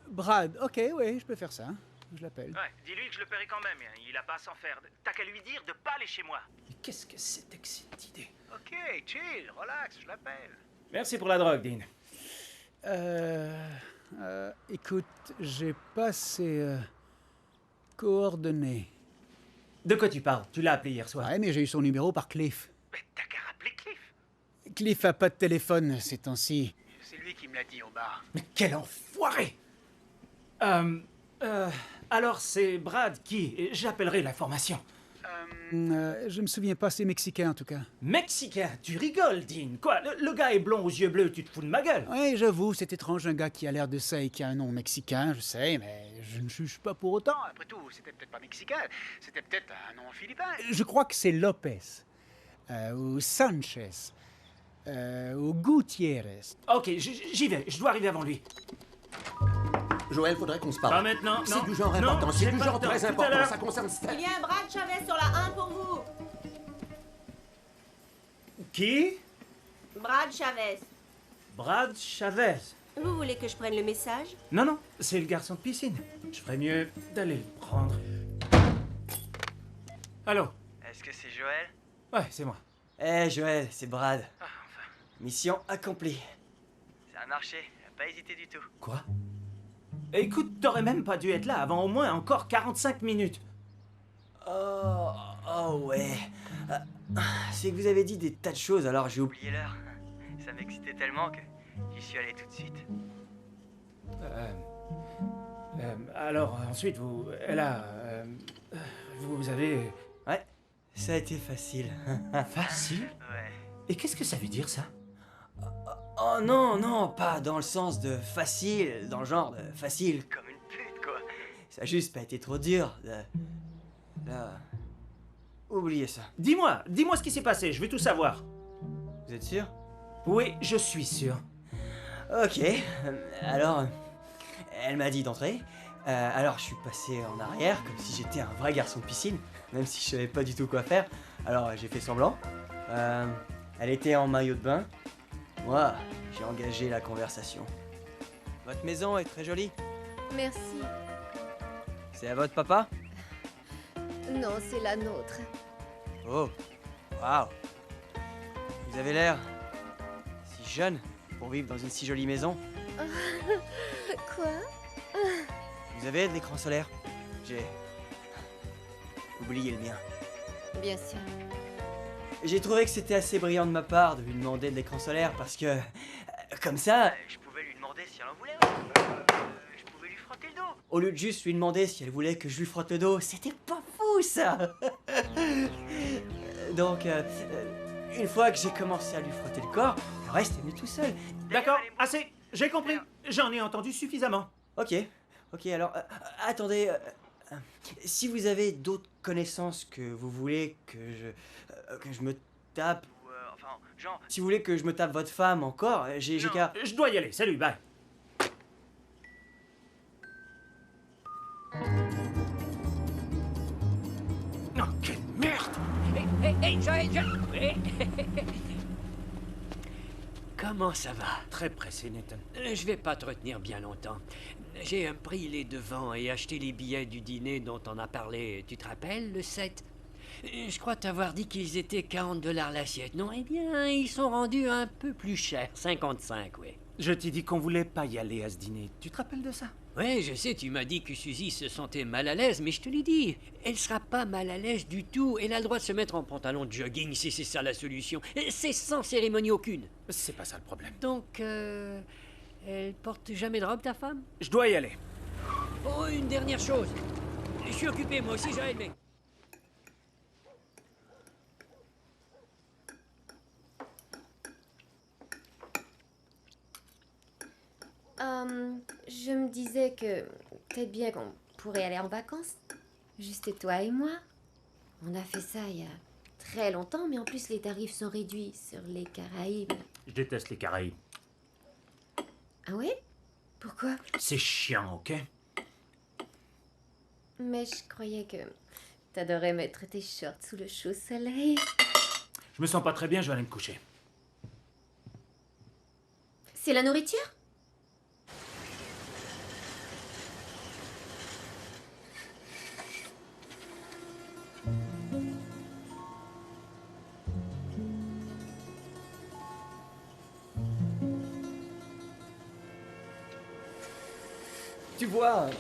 Brad. Ok, oui, je peux faire ça. Je l'appelle. Ouais, dis-lui que je le paierai quand même. Il a pas à s'en faire. T'as qu'à lui dire de pas aller chez moi. Mais qu'est-ce que c'était que cette idée? Ok, chill, relax, je l'appelle. Merci pour la drogue, Dean. Écoute, j'ai pas ses coordonnées. De quoi tu parles? Tu l'as appelé hier soir. Ouais, mais j'ai eu son numéro par Cliff. Mais t'as qu'à rappeler Cliff. Cliff a pas de téléphone ces temps-ci. C'est lui qui me l'a dit au bar. Mais quel enfoiré! Alors c'est Brad qui... J'appellerai l'information. Je me souviens pas, c'est mexicain en tout cas. Mexicain? Tu rigoles, Dean. Quoi, le gars est blond aux yeux bleus, tu te fous de ma gueule? Oui, j'avoue, c'est étrange, un gars qui a l'air de ça et qui a un nom mexicain, je sais, mais je ne juge pas pour autant. Après tout, c'était peut-être pas mexicain, c'était peut-être un nom philippin. Je crois que c'est Lopez, ou Sanchez, ou Gutiérrez. Ok, j'y vais, je dois arriver avant lui. Joël, faudrait qu'on se parle. Pas maintenant, non. C'est du genre Non, important, c'est j'ai du pas genre le temps, très tout à important, l'heure. ça concerne Stan. Il y a un Brad Chavez sur la 1 pour vous. Qui? Brad Chavez. Brad Chavez. Vous voulez que je prenne le message? Non, non, c'est le garçon de piscine. Je ferais mieux d'aller le prendre. Allô? Est-ce que c'est Joël? Ouais, c'est moi. Eh Joël, c'est Brad. Mission accomplie. Ça a marché, pas hésité du tout. Quoi? Écoute, t'aurais même pas dû être là avant au moins encore 45 minutes. Oh ouais. C'est que vous avez dit des tas de choses, alors j'ai oublié l'heure. Ça m'excitait tellement que j'y suis allé tout de suite. Alors, ensuite, vous... vous avez... Ouais, ça a été facile. Facile? Ouais. Et qu'est-ce que ça veut dire, ça? Oh non, non, pas dans le sens de facile, dans le genre de facile comme une pute, quoi. Ça a juste pas été trop dur. Là... Oubliez ça. Dis-moi ce qui s'est passé, je veux tout savoir. Vous êtes sûr? Oui, je suis sûr. Ok, alors... Elle m'a dit d'entrer. Alors je suis passé en arrière, comme si j'étais un vrai garçon de piscine, même si je savais pas du tout quoi faire. Alors j'ai fait semblant. Elle était en maillot de bain. Moi, j'ai engagé la conversation. Votre maison est très jolie. Merci. C'est à votre papa? Non, c'est la nôtre. Oh, waouh. Vous avez l'air si jeune pour vivre dans une si jolie maison. Quoi? Vous avez de l'écran solaire? J'ai oublié le mien. Bien sûr. J'ai trouvé que c'était assez brillant de ma part de lui demander de l'écran solaire parce que, comme ça, Je pouvais lui demander si elle en voulait. Je pouvais lui frotter le dos. au lieu de juste lui demander si elle voulait que je lui frotte le dos, c'était pas fou ça. Donc, une fois que j'ai commencé à lui frotter le corps, le reste est venu tout seul. D'accord, assez, j'ai compris. J'en ai entendu suffisamment. Ok, alors, attendez, si vous avez d'autres connaissances que vous voulez que je me tape, Enfin, genre... si vous voulez que je me tape votre femme encore, j'ai qu'à... Je dois y aller, salut, bye. Oh, quelle merde! Hey, Joël! Comment ça va? Très pressé, Nathan. Je vais pas te retenir bien longtemps. J'ai pris les devants et acheté les billets du dîner dont on a parlé. Tu te rappelles, le 7? Je crois t'avoir dit qu'ils étaient $40 l'assiette, non? Eh bien, ils sont rendus un peu plus chers. 55, oui. Je t'ai dit qu'on voulait pas y aller à ce dîner. Tu te rappelles de ça? Oui, je sais, tu m'as dit que Suzy se sentait mal à l'aise, mais je te l'ai dit. Elle sera pas mal à l'aise du tout. Elle a le droit de se mettre en pantalon de jogging si c'est ça la solution. C'est sans cérémonie aucune. C'est pas ça le problème. Donc, elle porte jamais de robe, ta femme? Je dois y aller. Oh, une dernière chose. Je suis occupé, moi aussi, Joël, mais... Je me disais que peut-être bien qu'on pourrait aller en vacances. Juste toi et moi. On a fait ça il y a très longtemps, mais en plus les tarifs sont réduits sur les Caraïbes. Je déteste les Caraïbes. Ah ouais? Pourquoi? C'est chiant, ok? Mais je croyais que t'adorais mettre tes shorts sous le chaud soleil. Je me sens pas très bien, je vais aller me coucher. C'est la nourriture? Tu vois,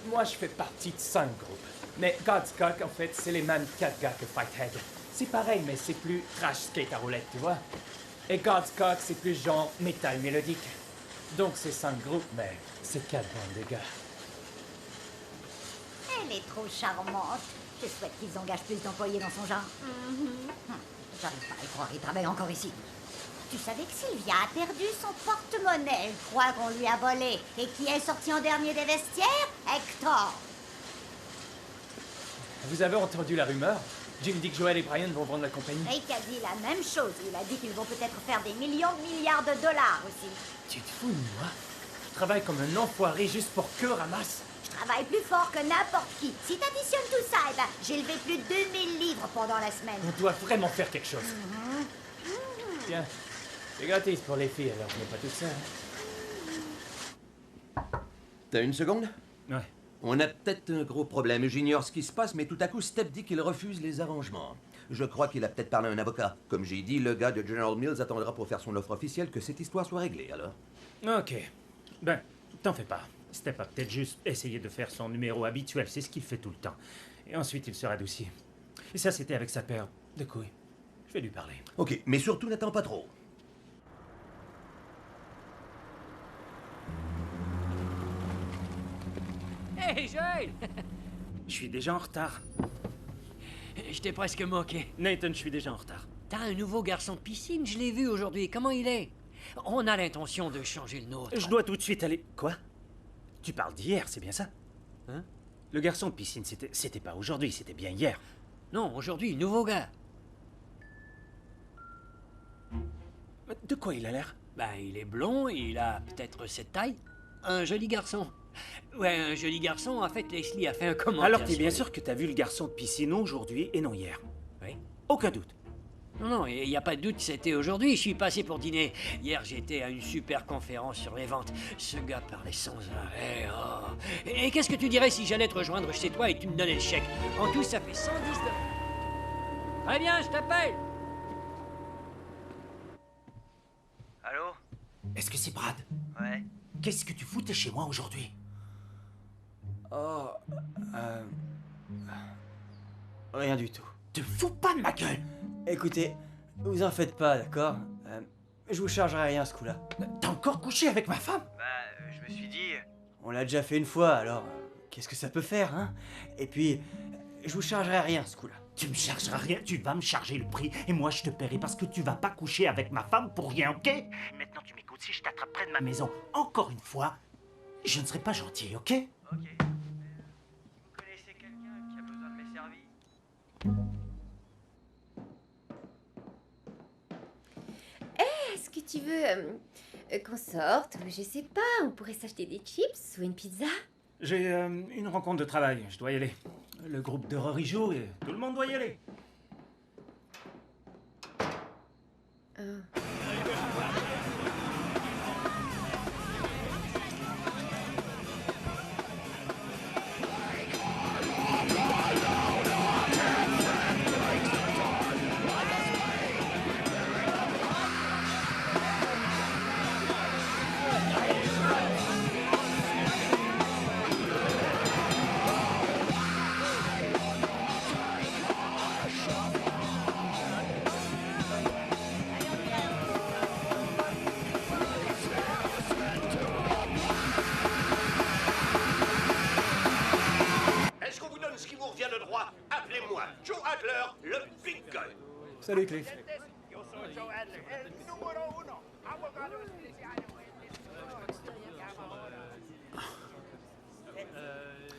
moi je fais partie de 5 groupes. Mais Godscock, en fait, c'est les mêmes 4 gars que Fighthead. C'est pareil, mais c'est plus trash skate à roulette, tu vois. Et Godscock, c'est plus genre métal mélodique. Donc c'est 5 groupes, mais c'est 4 bandes de gars. Elle est trop charmante. Je souhaite qu'ils engagent plus d'employés dans son genre. J'arrive pas à y croire, il travaille encore ici. Tu savais que Sylvia a perdu son porte-monnaie, elle croit qu'on lui a volé. Et qui est sorti en dernier des vestiaires? Hector. Vous avez entendu la rumeur? Jim dit que Joel et Brian vont vendre la compagnie. Rick a dit la même chose. Il a dit qu'ils vont peut-être faire des millions de milliards de dollars aussi. Tu te fous de moi? Je travaille comme un enfoiré juste pour que ramasse. Je travaille plus fort que n'importe qui. Si t'additionnes tout ça, eh ben, j'ai levé plus de 2000 livres pendant la semaine. On doit vraiment faire quelque chose. Tiens, c'est gratis pour les filles, alors je n'ai pas tout ça. T'as une seconde? Ouais. On a peut-être un gros problème. J'ignore ce qui se passe, mais tout à coup, Step dit qu'il refuse les arrangements. Je crois qu'il a peut-être parlé à un avocat. Comme j'ai dit, le gars de General Mills attendra pour faire son offre officielle que cette histoire soit réglée, alors. Ok. Ben, t'en fais pas. Step a peut-être juste essayé de faire son numéro habituel, c'est ce qu'il fait tout le temps. Et ensuite, il se radoucit. Et ça, c'était avec sa paire de couilles. Je vais lui parler. Ok, mais surtout, n'attends pas trop. Hey, Joël! Je suis déjà en retard. Je t'ai presque moqué. Nathan, je suis déjà en retard. T'as un nouveau garçon de piscine, je l'ai vu aujourd'hui. Comment il est? On a l'intention de changer le nôtre. Je dois tout de suite aller... Quoi? Tu parles d'hier, c'est bien ça? Hein? Le garçon de piscine, c'était pas aujourd'hui, c'était bien hier. Non, aujourd'hui, nouveau gars. De quoi il a l'air? Ben, il est blond, il a peut-être cette taille. Un joli garçon. Ouais, un joli garçon. En fait, Leslie a fait un commentaire. Alors, t'es bien sur sûr que t'as vu le garçon de piscine aujourd'hui et non hier? Oui. Aucun doute. Non, il n'y a pas de doute, c'était aujourd'hui. Je suis passé pour dîner. Hier, j'étais à une super conférence sur les ventes. Ce gars parlait sans arrêt. Oh. Et qu'est-ce que tu dirais si j'allais te rejoindre chez toi et tu me donnais le chèque? En tout, ça fait 110 $. Très bien, je t'appelle. Allô? Est-ce que c'est Brad? Ouais. Qu'est-ce que tu foutais chez moi aujourd'hui? Oh... Rien du tout. Te fous pas de ma gueule! Écoutez, vous en faites pas, d'accord? Je vous chargerai rien ce coup-là. T'as encore couché avec ma femme? Bah, je me suis dit... On l'a déjà fait une fois, alors qu'est-ce que ça peut faire, hein? Et puis, je vous chargerai rien ce coup-là. Tu me chargeras rien, tu vas me charger le prix et moi je te paierai parce que tu vas pas coucher avec ma femme pour rien, ok? Maintenant tu m'écoutes, si je t'attrape près de ma maison encore une fois, je ne serai pas gentil, ok? Ok. Vous connaissez quelqu'un qui a besoin de mes services? Est-ce que tu veux qu'on sorte ou je sais pas, on pourrait s'acheter des chips ou une pizza? J'ai une rencontre de travail, je dois y aller. Le groupe de Rory joue et tout le monde doit y aller. Est-ce qu'on vous donne ce qui vous revient de droit? Appelez-moi Joe Adler, le Big Gun. Salut Cliff.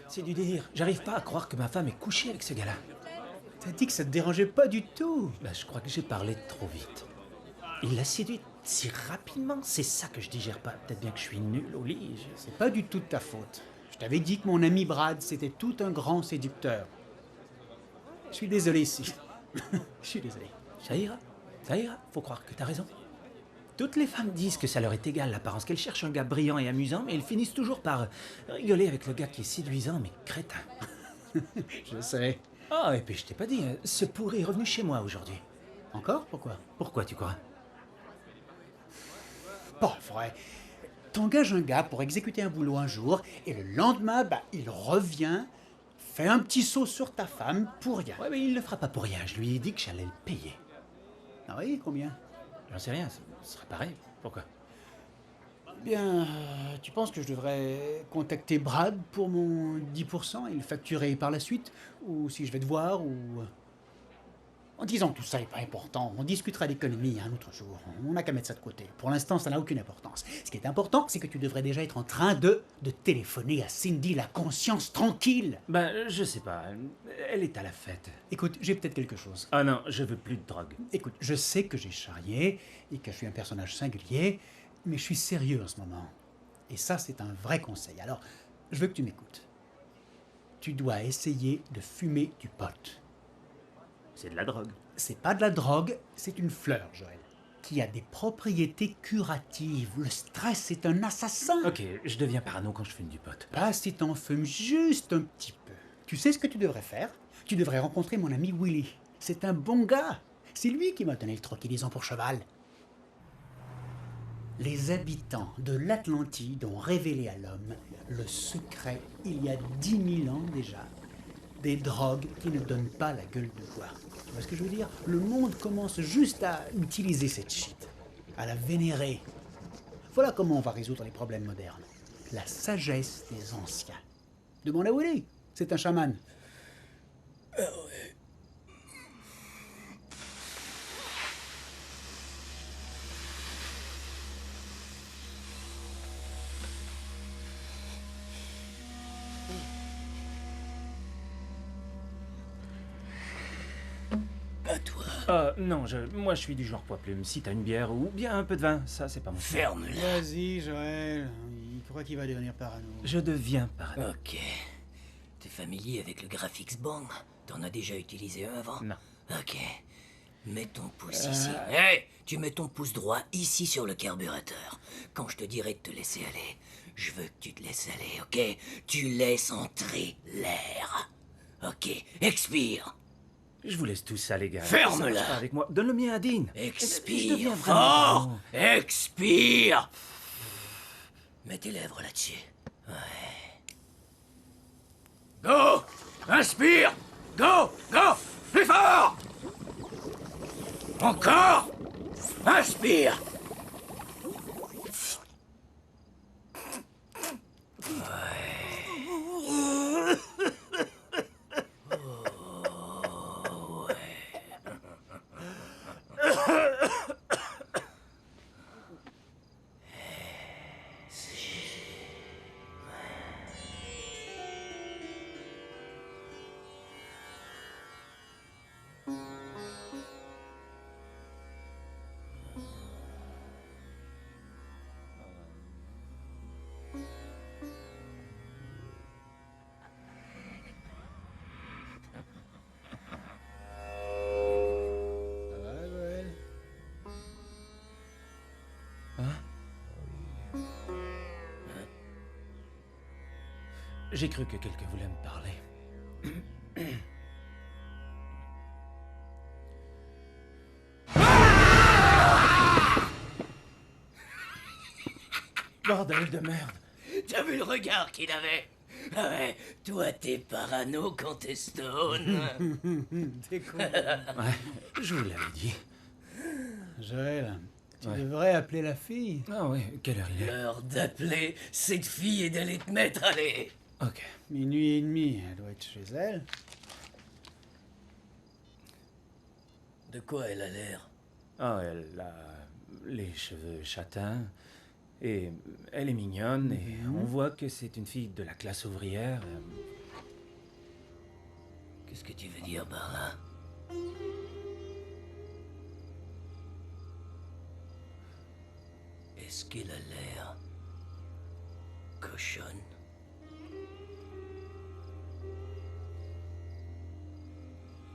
C'est du délire, j'arrive pas à croire que ma femme est couchée avec ce gars-là. T'as dit que ça te dérangeait pas du tout. Bah, je crois que j'ai parlé trop vite. Il l'a séduite si rapidement, c'est ça que je digère pas. Peut-être bien que je suis nul au lit. C'est pas du tout de ta faute. Je t'avais dit que mon ami Brad, c'était tout un grand séducteur. Je suis désolé si... Je suis désolé. Ça ira, faut croire que t'as raison. Toutes les femmes disent que ça leur est égal l'apparence, qu'elles cherchent un gars brillant et amusant, mais elles finissent toujours par rigoler avec le gars qui est séduisant mais crétin. Je sais. Ah, et puis je t'ai pas dit, ce pourri est revenu chez moi aujourd'hui. Encore? Pourquoi? Pourquoi tu crois? Pas vrai. T'engages un gars pour exécuter un boulot un jour, et le lendemain, il revient, fait un petit saut sur ta femme pour rien. Ouais, mais il le fera pas pour rien, je lui ai dit que j'allais le payer. Ah oui, combien? J'en sais rien, ce sera pareil. Pourquoi? Bien, tu penses que je devrais contacter Brad pour mon 10% et le facturer par la suite? Ou si je vais te voir, ou... En disant que tout ça n'est pas important, on discutera d'économie un autre jour. On n'a qu'à mettre ça de côté. Pour l'instant, ça n'a aucune importance. Ce qui est important, c'est que tu devrais déjà être en train de téléphoner à Cindy, la conscience tranquille. Ben, je sais pas. Elle est à la fête. Écoute, j'ai peut-être quelque chose. Ah non, je veux plus de drogue. Écoute, je sais que j'ai charrié et que je suis un personnage singulier, mais je suis sérieux en ce moment. Et ça, c'est un vrai conseil. Alors, je veux que tu m'écoutes. Tu dois essayer de fumer du pot. C'est de la drogue. C'est pas de la drogue, c'est une fleur, Joël, qui a des propriétés curatives. Le stress est un assassin. Ok, je deviens parano quand je fume du pot. Pas si t'en fumes juste un petit peu. Tu sais ce que tu devrais faire? Tu devrais rencontrer mon ami Willy. C'est un bon gars. C'est lui qui m'a donné le troquilison pour cheval. Les habitants de l'Atlantide ont révélé à l'homme le secret il y a 10 000 ans déjà. Des drogues qui ne donnent pas la gueule de bois. Tu vois ce que je veux dire? Le monde commence juste à utiliser cette shit, à la vénérer. Voilà comment on va résoudre les problèmes modernes. La sagesse des anciens. Demande à Willy, c'est un chaman. Non, moi je suis du genre poids plume. Si t'as une bière ou bien un peu de vin, ça c'est pas mon truc. Ferme-la. Vas-y, Joël. Il croit qu'il va devenir parano. Je deviens parano. Ok. T'es familier avec le Graphics Band? T'en as déjà utilisé un avant? Non. Ok. Mets ton pouce ici. Hey! Tu mets ton pouce droit ici sur le carburateur. Quand je te dirai de te laisser aller, je veux que tu te laisses aller, ok? Tu laisses entrer l'air. Ok. Expire. Je vous laisse tout ça, les gars. Ferme-la. Ça marche pas avec moi. Donne le mien à Dean. Expire. Je deviens fort. vraiment parano. Expire. Mets tes lèvres là-dessus. Ouais. Go! Inspire! Go! Go! Plus fort! Encore! Inspire. J'ai cru que quelqu'un voulait me parler. Bordel de merde. T'as vu le regard qu'il avait? Ouais, toi t'es parano quand t'es stone. T'es con. Ouais, je vous l'avais dit. Joël, tu devrais appeler la fille. Ah oui, quelle heure il est? L'heure d'appeler cette fille et d'aller te mettre à l'air. Ok. 00h30, elle doit être chez elle. De quoi elle a l'air? Ah, elle a les cheveux châtains. Et elle est mignonne, et on voit que c'est une fille de la classe ouvrière. Qu'est-ce que tu veux dire par là? Est-ce qu'elle a l'air cochonne?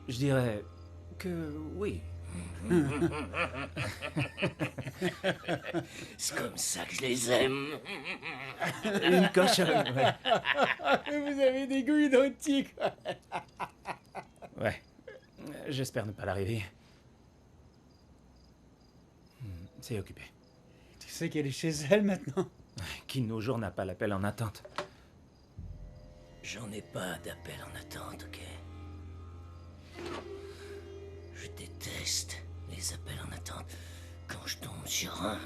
Je dirais que oui. C'est comme ça que je les aime. Une cochonne, ouais. Vous avez des goûts identiques. Ouais. J'espère ne pas l'arriver. C'est occupé. Tu sais qu'elle est chez elle maintenant? Qui de nos jours n'a pas l'appel en attente? J'en ai pas d'appel en attente, ok? Je déteste les appels en attente. Quand je tombe sur un...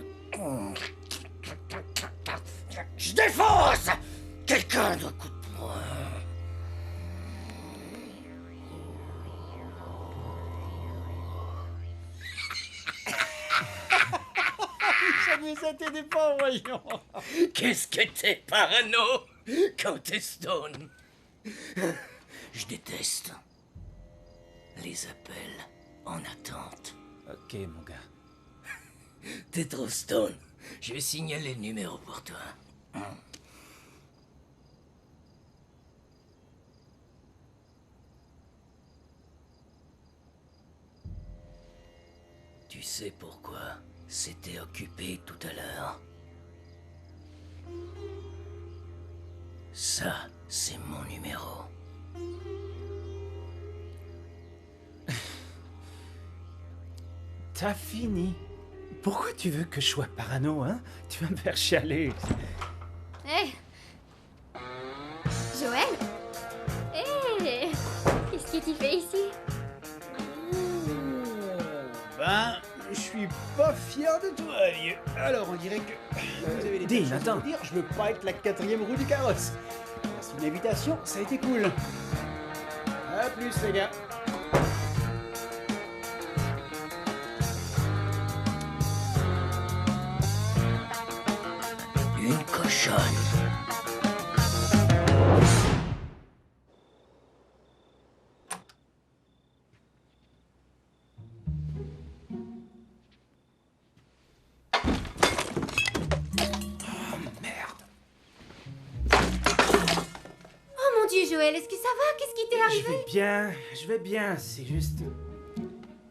Je défonce! Quelqu'un doit coup de poing. Jamais ça t'aidait pas, voyons. Qu'est-ce que t'es parano quand t'es stone? Je déteste les appels en attente. Ok, mon gars. T'es trop stone. Je vais signaler le numéro pour toi. Tu sais pourquoi c'était occupé tout à l'heure? Ça, c'est mon numéro. T'as fini. Pourquoi tu veux que je sois parano, hein? Tu vas me faire chialer. Hé Joël Hé Qu'est-ce que tu fais ici? Ben, je suis pas fier de toi, vieux. Alors, on dirait que vous avez des Dean, choses à attends. me dire, je veux pas être la 4e roue du carrosse. Merci de l'invitation, ça a été cool. À plus, les gars. Une cochonne. Oh mon Dieu, Joël, est-ce que ça va? Qu'est-ce qui t'est arrivé? Je vais bien, c'est juste...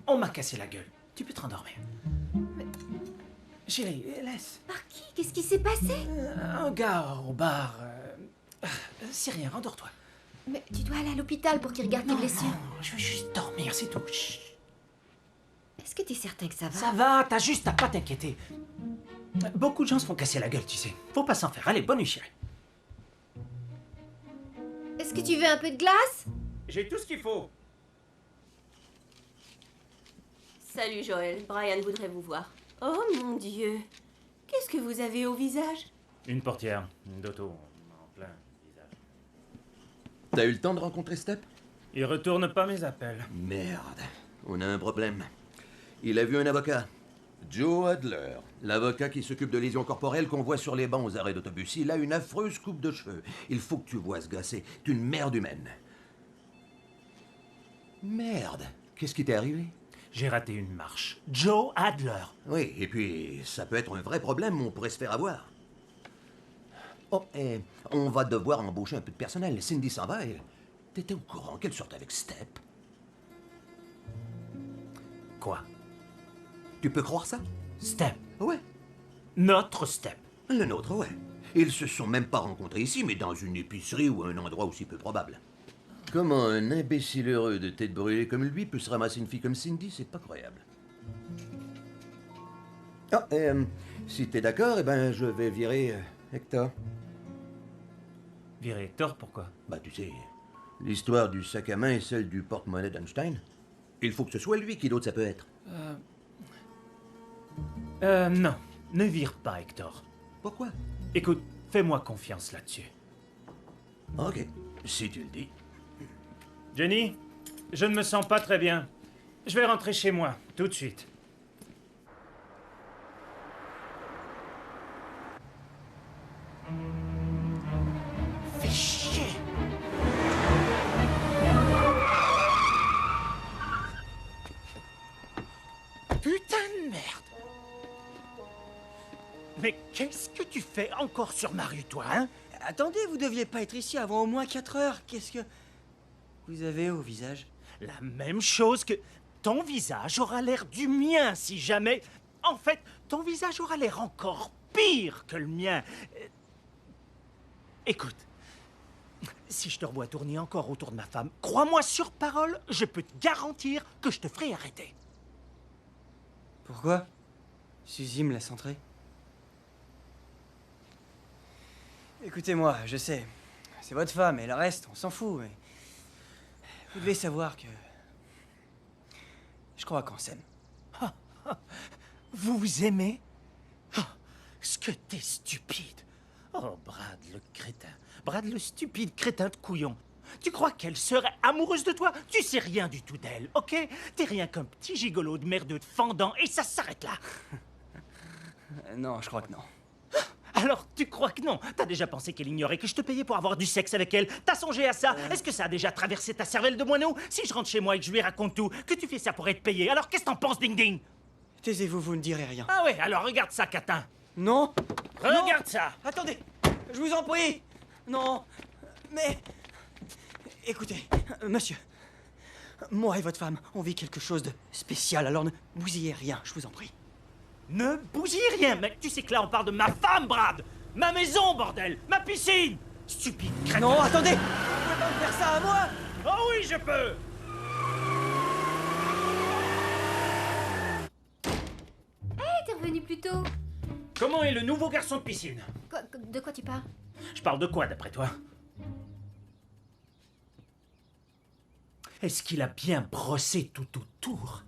On m'a cassé la gueule. Tu peux te rendormir. Chérie, laisse. Par qui? Qu'est-ce qui s'est passé? Un gars au bar. C'est rien, rendors-toi. Mais tu dois aller à l'hôpital pour qu'il regarde tes blessures. Non, je veux juste dormir, c'est tout. Chut. Est-ce que t'es certain que ça va? Ça va, t'as juste à pas t'inquiéter. Beaucoup de gens se font casser la gueule, tu sais. Faut pas s'en faire. Allez, bonne nuit, chérie. Est-ce que tu veux un peu de glace? J'ai tout ce qu'il faut. Salut Joël, Brian voudrait vous voir. Oh mon Dieu, qu'est-ce que vous avez au visage? Une portière, une d'auto, en plein visage. T'as eu le temps de rencontrer Step? Il retourne pas mes appels. Merde, on a un problème. Il a vu un avocat. Joe Adler, l'avocat qui s'occupe de lésions corporelles qu'on voit sur les bancs aux arrêts d'autobus. Il a une affreuse coupe de cheveux. Il faut que tu vois ce gars, c'est une merde humaine. Merde, qu'est-ce qui t'est arrivé? J'ai raté une marche. Joe Adler. Oui, et puis ça peut être un vrai problème, on pourrait se faire avoir. Oh, et on va devoir embaucher un peu de personnel. Cindy s'en va, elle. T'étais au courant qu'elle sortait avec Step? Quoi? Tu peux croire ça? Step. Ouais. Notre Step. Le nôtre, ouais. Ils se sont même pas rencontrés ici, mais dans une épicerie ou un endroit aussi peu probable. Comment un imbécile heureux de tête brûlée comme lui peut se ramasser une fille comme Cindy, c'est pas croyable. Ah, si t'es d'accord, eh ben je vais virer Hector. Virer Hector, pourquoi? Bah tu sais, l'histoire du sac à main est celle du porte-monnaie d'Einstein. Il faut que ce soit lui, qui d'autre ça peut être? Non. Ne vire pas Hector. Pourquoi? Écoute, fais-moi confiance là-dessus. Ok, si tu le dis. Jenny, je ne me sens pas très bien. Je vais rentrer chez moi, tout de suite. Fais chier. Putain de merde. Mais qu'est-ce que tu fais encore sur ma rue, toi, hein? Attendez, vous deviez pas être ici avant au moins 4 heures. Qu'est-ce que vous avez au visage? La même chose que... Ton visage aura l'air du mien si jamais... En fait, ton visage aura l'air encore pire que le mien. Écoute, si je te revois tourner encore autour de ma femme, crois-moi sur parole, je peux te garantir que je te ferai arrêter. Pourquoi? Suzy me laisse entrer. Écoutez-moi, je sais, c'est votre femme et le reste, on s'en fout, mais... Vous devez savoir que... Je crois qu'on s'aime. Vous vous aimez? Ah, Ce que t'es stupide. Oh, Brad, le crétin. Brad, le stupide crétin de couillon. Tu crois qu'elle serait amoureuse de toi? Tu sais rien du tout d'elle, ok? T'es rien qu'un petit gigolo de merdeux de fendant et ça s'arrête là. Non, je crois que non. Alors, tu crois que non? T'as déjà pensé qu'elle ignorait que je te payais pour avoir du sexe avec elle? T'as songé à ça? Est-ce que ça a déjà traversé ta cervelle de moineau? Si je rentre chez moi et que je lui raconte tout, que tu fais ça pour être payé, alors qu'est-ce que t'en penses, Ding Ding? Taisez-vous, vous ne direz rien. Ah ouais, alors regarde ça, catin. Non. Regarde ça. Attendez, je vous en prie. Non, mais... Écoutez, monsieur, moi et votre femme, on vit quelque chose de spécial, alors ne bousillez rien, je vous en prie. Ne bousillez rien, mec. Tu sais que là, on parle de ma femme, Brad. Ma maison, bordel. Ma piscine. Stupide crétin. Non, attendez. Vous pouvez pas me faire ça à moi. Oh oui, je peux. Hé, t'es revenu plus tôt. Comment est le nouveau garçon de piscine? De quoi tu parles? Je parle de quoi, d'après toi? Est-ce qu'il a bien brossé tout autour?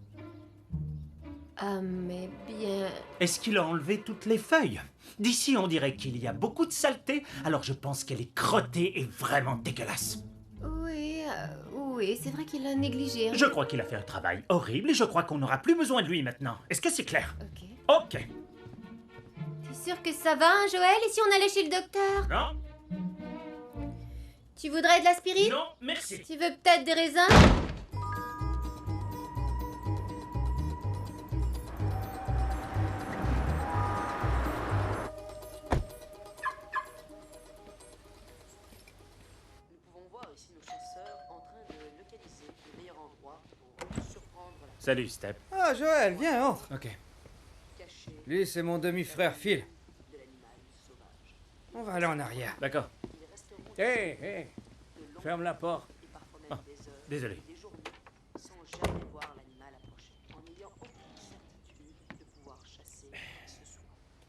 Ah, mais bien... Est-ce qu'il a enlevé toutes les feuilles? D'ici, on dirait qu'il y a beaucoup de saleté, alors je pense qu'elle est crottée et vraiment dégueulasse. Oui, c'est vrai qu'il l'a négligé. Hein. Je crois qu'il a fait un travail horrible et je crois qu'on n'aura plus besoin de lui maintenant. Est-ce que c'est clair? Ok. Ok. T'es sûr que ça va, hein, Joël? Et si on allait chez le docteur? Non. Tu voudrais de l'aspirine? Non, merci. Tu veux peut-être des raisins? Salut, Step. Ah, Joël, viens, entre. Ok. Lui, c'est mon demi-frère Phil. On va aller en arrière. D'accord. Hé, ferme la porte. Oh, désolé.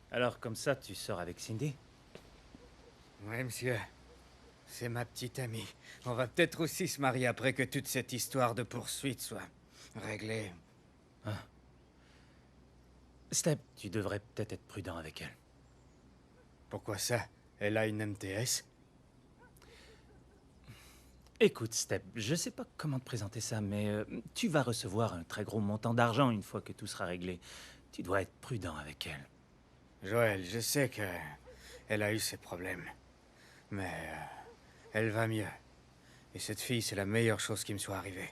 Alors, comme ça, tu sors avec Cindy? Oui, monsieur. C'est ma petite amie. On va peut-être aussi se marier après que toute cette histoire de poursuite soit réglée. Ah. Step, tu devrais peut-être être prudent avec elle. Pourquoi ça? Elle a une MTS? Écoute, Step, je sais pas comment te présenter ça, mais tu vas recevoir un très gros montant d'argent une fois que tout sera réglé. Tu dois être prudent avec elle. Joël, je sais que elle a eu ses problèmes, mais elle va mieux. Et cette fille, c'est la meilleure chose qui me soit arrivée.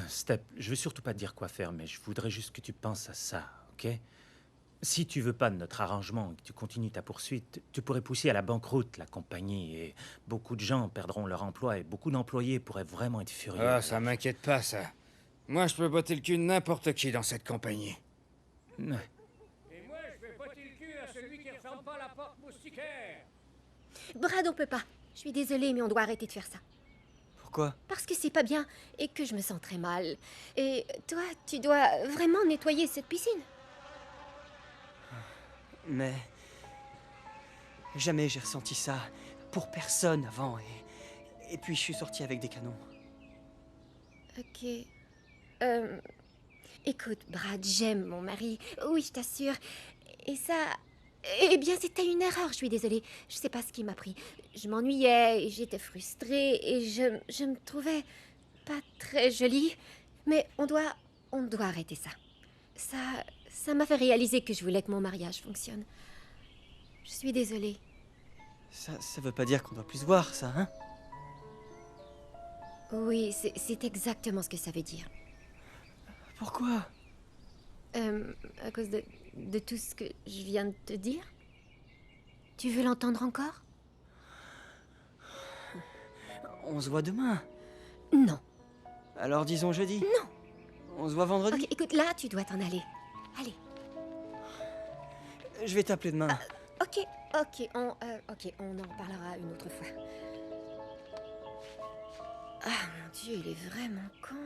Step, je veux surtout pas te dire quoi faire, mais je voudrais juste que tu penses à ça, ok? Si tu veux pas de notre arrangement et que tu continues ta poursuite, tu pourrais pousser à la banqueroute la compagnie et beaucoup de gens perdront leur emploi et beaucoup d'employés pourraient vraiment être furieux. Ah, ça m'inquiète pas, ça. Moi, je peux botter le cul de n'importe qui dans cette compagnie. Ouais. Et moi, je vais botter le cul à celui qui referme pas la porte moustiquaire. Brad, on peut pas. Je suis désolée, mais on doit arrêter de faire ça. Pourquoi? Parce que c'est pas bien et que je me sens très mal. Et toi, tu dois vraiment nettoyer cette piscine. Mais... jamais j'ai ressenti ça pour personne avant et puis je suis sorti avec des canons. Ok. Écoute, Brad, j'aime mon mari. Oui, je t'assure. Et ça... Eh bien, c'était une erreur, je suis désolée. Je sais pas ce qui m'a pris. Je m'ennuyais, j'étais frustrée et je me trouvais pas très jolie. Mais on doit arrêter ça. Ça m'a fait réaliser que je voulais que mon mariage fonctionne. Je suis désolée. Ça veut pas dire qu'on doit plus se voir, ça, hein? Oui, c'est exactement ce que ça veut dire. Pourquoi? À cause de tout ce que je viens de te dire? Tu veux l'entendre encore? On se voit demain. Non. Alors disons jeudi. Non. On se voit vendredi. Ok, écoute, là, tu dois t'en aller. Allez. Je vais t'appeler demain. Ok, on en parlera une autre fois. Ah, mon Dieu, il est vraiment con.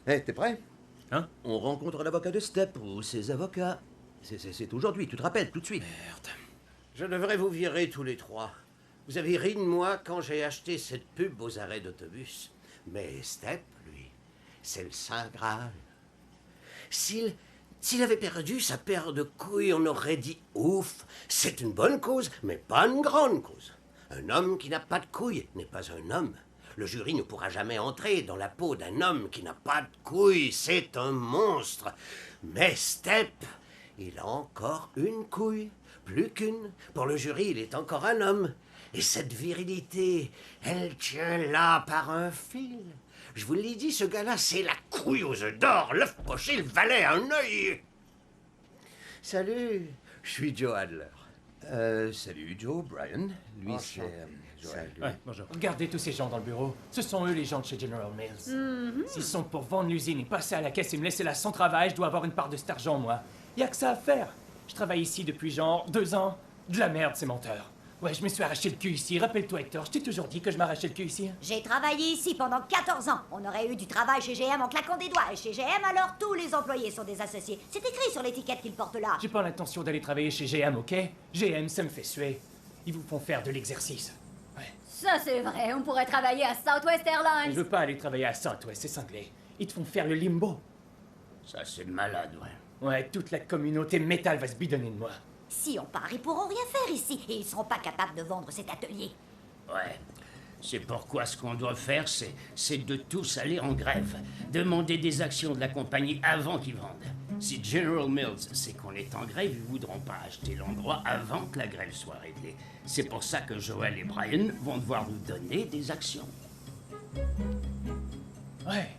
Hé, t'es prêt? Hein? On rencontre l'avocat de Step ou ses avocats. C'est aujourd'hui, tu te rappelles, tout de suite. Merde. Je devrais vous virer tous les trois. Vous avez ri de moi quand j'ai acheté cette pub aux arrêts d'autobus. Mais Step, lui, c'est le Saint Graal. S'il avait perdu sa paire de couilles, on aurait dit ouf, c'est une bonne cause, mais pas une grande cause. Un homme qui n'a pas de couilles n'est pas un homme. Le jury ne pourra jamais entrer dans la peau d'un homme qui n'a pas de couilles. C'est un monstre. Mais Step, il a encore une couille. Plus qu'une. Pour le jury, il est encore un homme. Et cette virilité, elle tient là par un fil. Je vous l'ai dit, ce gars-là, c'est la couille aux œufs d'or, l'œuf poché, le valet à un œil. Salut, je suis Joe Adler. Salut Joe, Brian. Lui, c'est Joël. Ouais, bonjour. Regardez tous ces gens dans le bureau. Ce sont eux les gens de chez General Mills. S'ils sont pour vendre l'usine et passer à la caisse et me laisser là sans travail, je dois avoir une part de cet argent, moi. Y a que ça à faire. Je travaille ici depuis genre 2 ans. De la merde, ces menteurs. Ouais, je me suis arraché le cul ici. Rappelle-toi, Hector, je t'ai toujours dit que je m'arrachais le cul ici. J'ai travaillé ici pendant 14 ans. On aurait eu du travail chez GM en claquant des doigts. Et chez GM, alors, tous les employés sont des associés. C'est écrit sur l'étiquette qu'ils portent là. J'ai pas l'intention d'aller travailler chez GM, ok? GM, ça me fait suer. Ils vous font faire de l'exercice. Ça, c'est vrai. On pourrait travailler à Southwest Airlines. Je veux pas aller travailler à Southwest, c'est cinglé. Ils te font faire le limbo. Ça, c'est malade, ouais. Ouais, toute la communauté métal va se bidonner de moi. Si on part, ils pourront rien faire ici. Et ils seront pas capables de vendre cet atelier. Ouais. C'est pourquoi ce qu'on doit faire, c'est de tous aller en grève. Demander des actions de la compagnie avant qu'ils vendent. Si General Mills sait qu'on est en grève, ils voudront pas acheter l'endroit avant que la grève soit réglée. C'est pour ça que Joel et Brian vont devoir nous donner des actions. Ouais,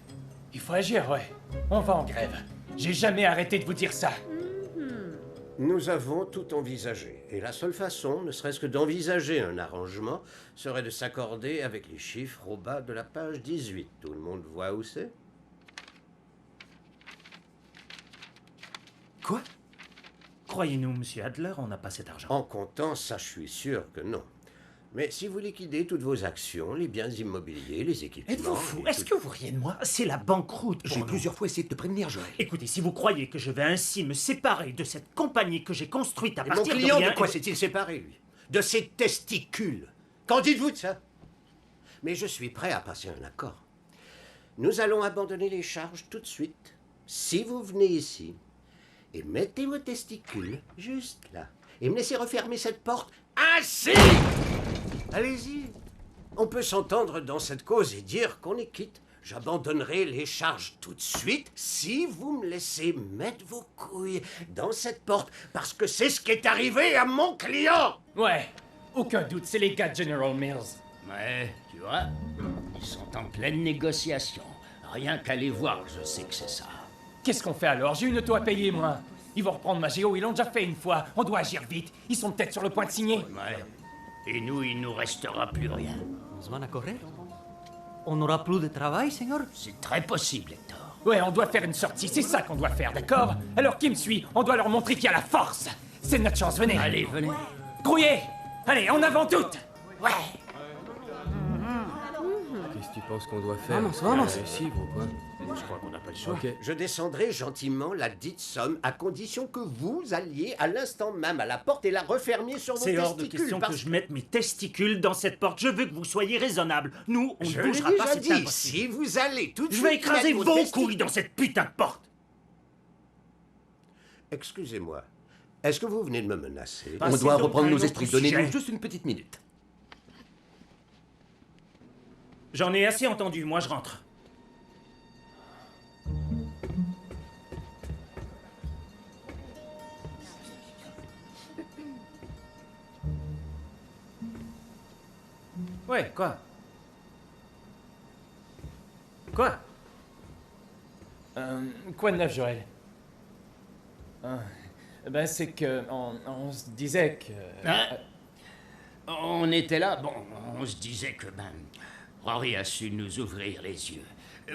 il faut agir, ouais. On va en grève. J'ai jamais arrêté de vous dire ça. Nous avons tout envisagé. Et la seule façon, ne serait-ce que d'envisager un arrangement, serait de s'accorder avec les chiffres au bas de la page 18. Tout le monde voit où c'est? Quoi? Croyez-nous, monsieur Adler, on n'a pas cet argent. En comptant, ça, je suis sûr que non. Mais si vous liquidez toutes vos actions, les biens immobiliers, les équipements... Êtes-vous fou? Est-ce que vous riez de moi? C'est la banqueroute pour J'ai nous. plusieurs fois essayé de te prévenir, Joël. Écoutez, si vous croyez que je vais ainsi me séparer de cette compagnie que j'ai construite à Et mon partir client, de rien... de quoi s'est-il séparé, lui? De ses testicules. Qu'en dites-vous de ça? Mais je suis prêt à passer un accord. Nous allons abandonner les charges tout de suite. Si vous venez ici et mettez vos testicules juste là et me laissez refermer cette porte ainsi. Allez-y. On peut s'entendre dans cette cause et dire qu'on est quitte. J'abandonnerai les charges tout de suite si vous me laissez mettre vos couilles dans cette porte, parce que c'est ce qui est arrivé à mon client. Ouais, aucun doute, c'est les gars de General Mills. Ouais, tu vois, ils sont en pleine négociation. Rien qu'à les voir, je sais que c'est ça. Qu'est-ce qu'on fait alors? J'ai une auto à payer, moi. Ils vont reprendre ma géo, ils l'ont déjà fait une fois. On doit agir vite. Ils sont peut-être sur le point de signer. Ouais. Et nous, il nous restera plus rien. Nos van a correr. On n'aura plus de travail, Seigneur? C'est très possible, Hector. Ouais, on doit faire une sortie, c'est ça qu'on doit faire, d'accord? Alors qui me suit? On doit leur montrer qu'il y a la force. C'est notre chance, venez. Allez, venez. Grouillez! Allez, en avant toutes! Ouais! Qu'est-ce que tu penses qu'on doit faire? Vamos. Ici, ou quoi? Je crois qu'on n'a pas le choix. Ok. Je descendrai gentiment la dite somme à condition que vous alliez à l'instant même à la porte et la refermiez sur vos C'est testicules. hors de question parce que je mette mes testicules dans cette porte. Je veux que vous soyez raisonnable. Nous, on Je ne l'ai bougera pas, déjà c'est dit, impossible. si vous allez tout de Je suite vais écraser mettre vos testicules- couilles dans cette putain de porte. Excusez-moi, est-ce que vous venez de me menacer? On doit donc reprendre à un nos autre esprits. sujet. Donnez-nous juste une petite minute. J'en ai assez entendu, moi je rentre. Ouais, quoi? Quoi? Quoi de neuf, Joël? Ben, c'est que... On se disait que... Hein? On était là, bon, on se disait que, Rory a su nous ouvrir les yeux.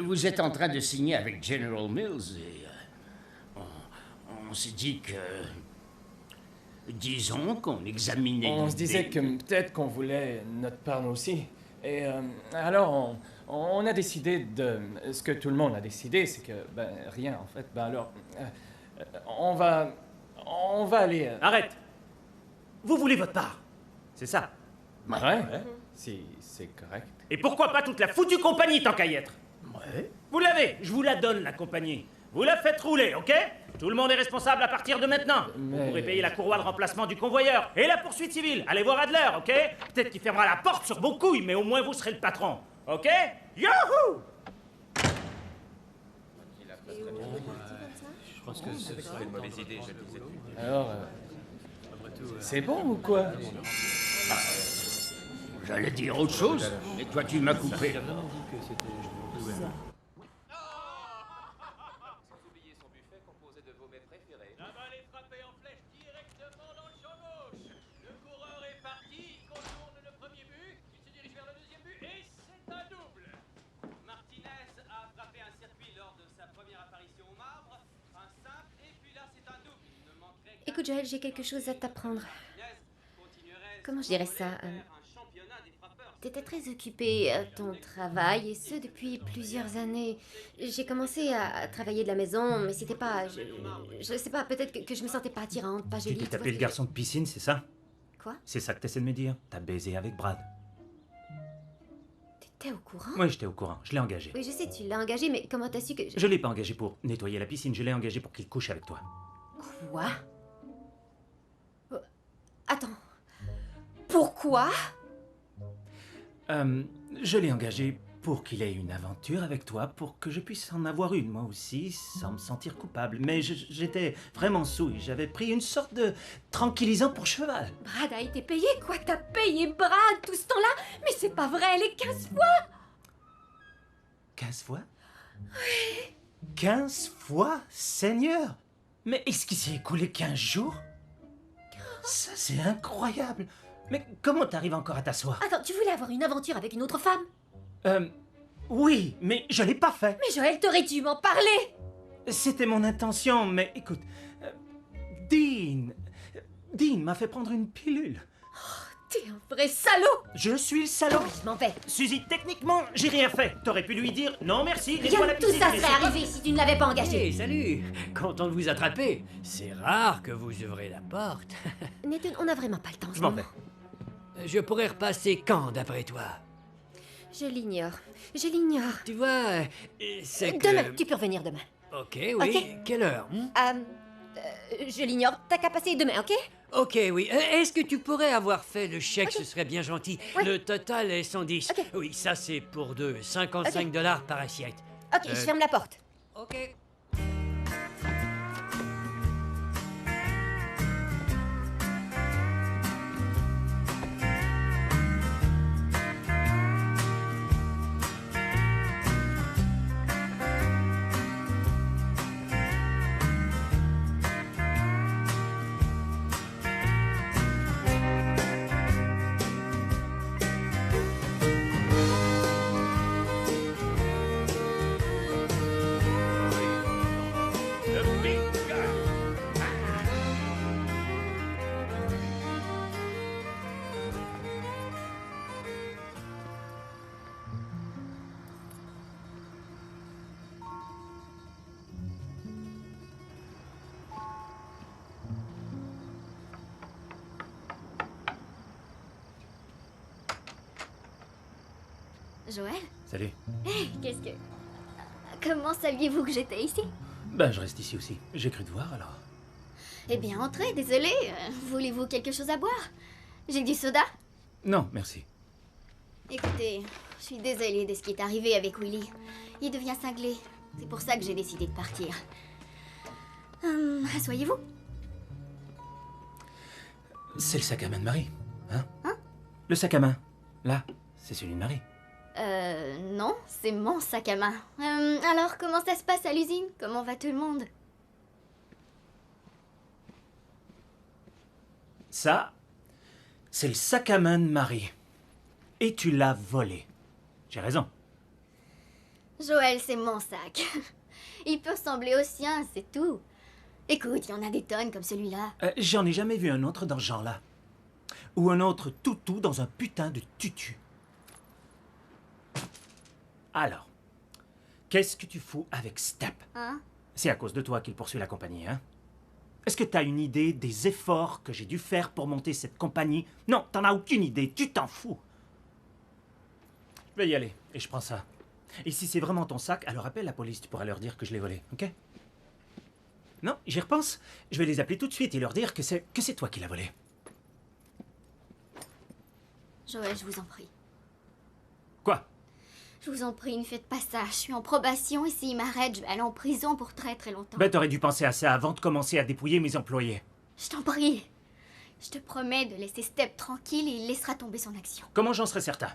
Vous êtes en train de signer avec General Mills et on s'est dit que... Disons qu'on examinait... On se l'idée. disait que peut-être qu'on voulait notre part nous aussi. Et alors, on a décidé de... Ce que tout le monde a décidé, c'est que... Ben, rien, en fait. Ben alors... on va aller... Arrête! Vous voulez votre part? C'est ça? Ouais. Si, c'est correct. Et pourquoi pas toute la foutue compagnie tant qu'à y être? Ouais. Vous l'avez, je vous la donne, la compagnie. vous la faites rouler, ok? Tout le monde est responsable à partir de maintenant. Vous pourrez payer la courroie de remplacement du convoyeur et la poursuite civile. Allez voir Adler, ok? Peut-être qu'il fermera la porte sur vos couilles, mais au moins vous serez le patron, ok? Youhou! Je pense que c'est une mauvaise idée, je le disais. Alors, c'est bon ou quoi? J'allais dire autre chose, et toi tu m'as coupé. Écoute, Joël, j'ai quelque chose à t'apprendre. Comment je dirais ça? T'étais très occupé à ton travail, et ce depuis plusieurs années. J'ai commencé à travailler de la maison, mais c'était pas... Je sais pas, peut-être que je me sentais pas attirante, pas jolie. Tu t'es tapé le garçon de piscine, c'est ça? Quoi? C'est ça que t'essaies de me dire? T'as baisé avec Brad. T'es au courant? Oui, j'étais au courant. Je l'ai engagé. Oui, je sais, tu l'as engagé, mais comment t'as su que... Je l'ai pas engagé pour nettoyer la piscine, je l'ai engagé pour qu'il couche avec toi. Quoi? Attends. Pourquoi? Je l'ai engagé pour qu'il ait une aventure avec toi, pour que je puisse en avoir une, moi aussi, sans me sentir coupable. Mais j'étais vraiment saoul. J'avais pris une sorte de tranquillisant pour cheval. Brad a été payé? Quoi? T'as payé Brad tout ce temps-là? Mais c'est pas vrai, les 15 fois! 15 fois? Oui. 15 fois? Seigneur! Mais est-ce qu'il s'est écoulé 15 jours? Ça, c'est incroyable! Mais comment t'arrives encore à t'asseoir? Attends, tu voulais avoir une aventure avec une autre femme? Oui, mais je l'ai pas fait. Mais Joël, t'aurais dû m'en parler! C'était mon intention, mais écoute... Dean m'a fait prendre une pilule. T'es un vrai salaud! Je suis le salaud! Oui, je m'en vais. Suzy, techniquement, j'ai rien fait. T'aurais pu lui dire non merci, Rien nettoie la de tout piscine. ça mais serait c'est pas- arrivé si tu ne l'avais pas engagé. Hey, salut! Content de vous attraper. C'est rare que vous ouvrez la porte. Nathan, on n'a vraiment pas le temps. en ce Je m'en moment. Je pourrais repasser quand, d'après toi? Je l'ignore. Je l'ignore. Tu vois, c'est que... Demain, tu peux revenir demain. Ok, oui. Ok. Quelle heure? Je l'ignore. T'as qu'à passer demain, ok? Ok, oui. Est-ce que tu pourrais avoir fait le chèque? Ce serait bien gentil. Oui. Le total est 110. Oui, ça c'est pour deux. 55 $ par assiette. Ok, je ferme la porte. Ok. Joël? Salut. Hé, qu'est-ce que... Comment saviez-vous que j'étais ici? Ben, je reste ici aussi. J'ai cru te voir, alors. Eh bien, entrez, désolé. Voulez-vous quelque chose à boire? J'ai du soda? Non, merci. Écoutez, je suis désolée de ce qui est arrivé avec Willy. Il devient cinglé. C'est pour ça que j'ai décidé de partir. Asseyez-vous. C'est le sac à main de Marie, hein? Le sac à main. Là, c'est celui de Marie. Non, c'est mon sac à main. Alors, comment ça se passe à l'usine? Comment va tout le monde? Ça, c'est le sac à main de Marie. Et tu l'as volé. J'ai raison. Joël, c'est mon sac. Il peut ressembler au sien, c'est tout. Écoute, il y en a des tonnes comme celui-là. J'en ai jamais vu un autre dans ce genre-là. Ou un autre toutou dans un putain de tutu. Alors, qu'est-ce que tu fous avec Step? Hein? C'est à cause de toi qu'il poursuit la compagnie, hein? Est-ce que t'as une idée des efforts que j'ai dû faire pour monter cette compagnie? Non, t'en as aucune idée, tu t'en fous. Je vais y aller, et je prends ça. Et si c'est vraiment ton sac, alors appelle la police, tu pourras leur dire que je l'ai volé, ok? Non, j'y repense. Je vais les appeler tout de suite et leur dire que c'est toi qui l'as volé. Joël, je vous en prie. Quoi? Je vous en prie, ne faites pas ça. Je suis en probation et s'ils m'arrêtent, je vais aller en prison pour très très longtemps. Ben, t'aurais dû penser à ça avant de commencer à dépouiller mes employés. Je t'en prie. Je te promets de laisser Step tranquille et il laissera tomber son action. Comment j'en serais certain?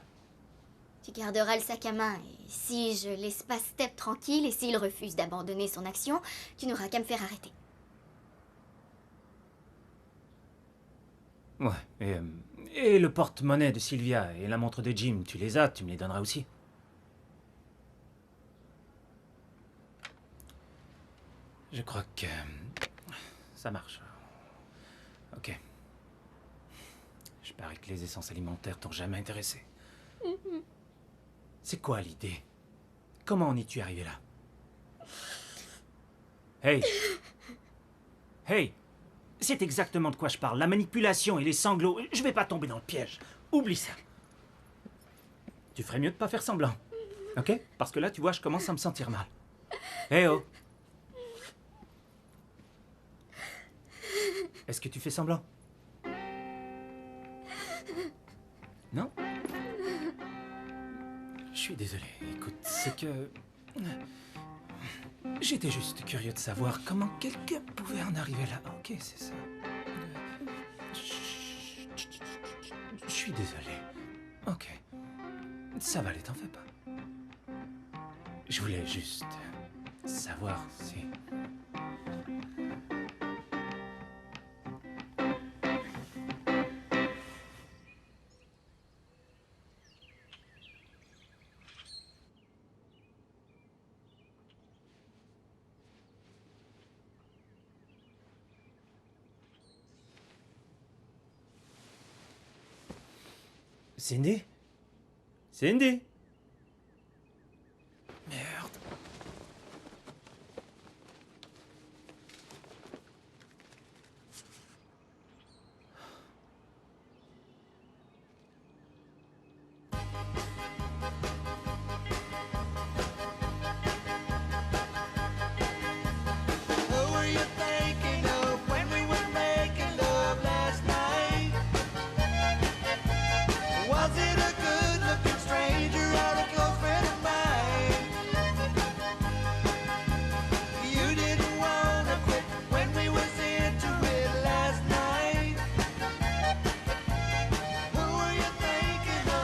Tu garderas le sac à main et si je laisse pas Step tranquille et s'il refuse d'abandonner son action, tu n'auras qu'à me faire arrêter. Ouais, et le porte-monnaie de Sylvia et la montre de Jim, tu les as, tu me les donneras aussi. Je crois que ça marche. Ok. Je parie que les essences alimentaires t'ont jamais intéressé. C'est quoi l'idée? Comment en es-tu arrivé là? Hey! Hey! C'est exactement de quoi je parle. La manipulation et les sanglots. Je vais pas tomber dans le piège. Oublie ça. Tu ferais mieux de pas faire semblant. Ok? Parce que là, tu vois, je commence à me sentir mal. Eh oh! Est-ce que tu fais semblant? Non? Je suis désolé. Écoute, c'est que... J'étais juste curieux de savoir comment quelqu'un pouvait en arriver là. Ok, c'est ça. Je suis désolé. Ok. Ça va aller, t'en fais pas. Je voulais juste savoir si... Cindy? Cindy? Merde.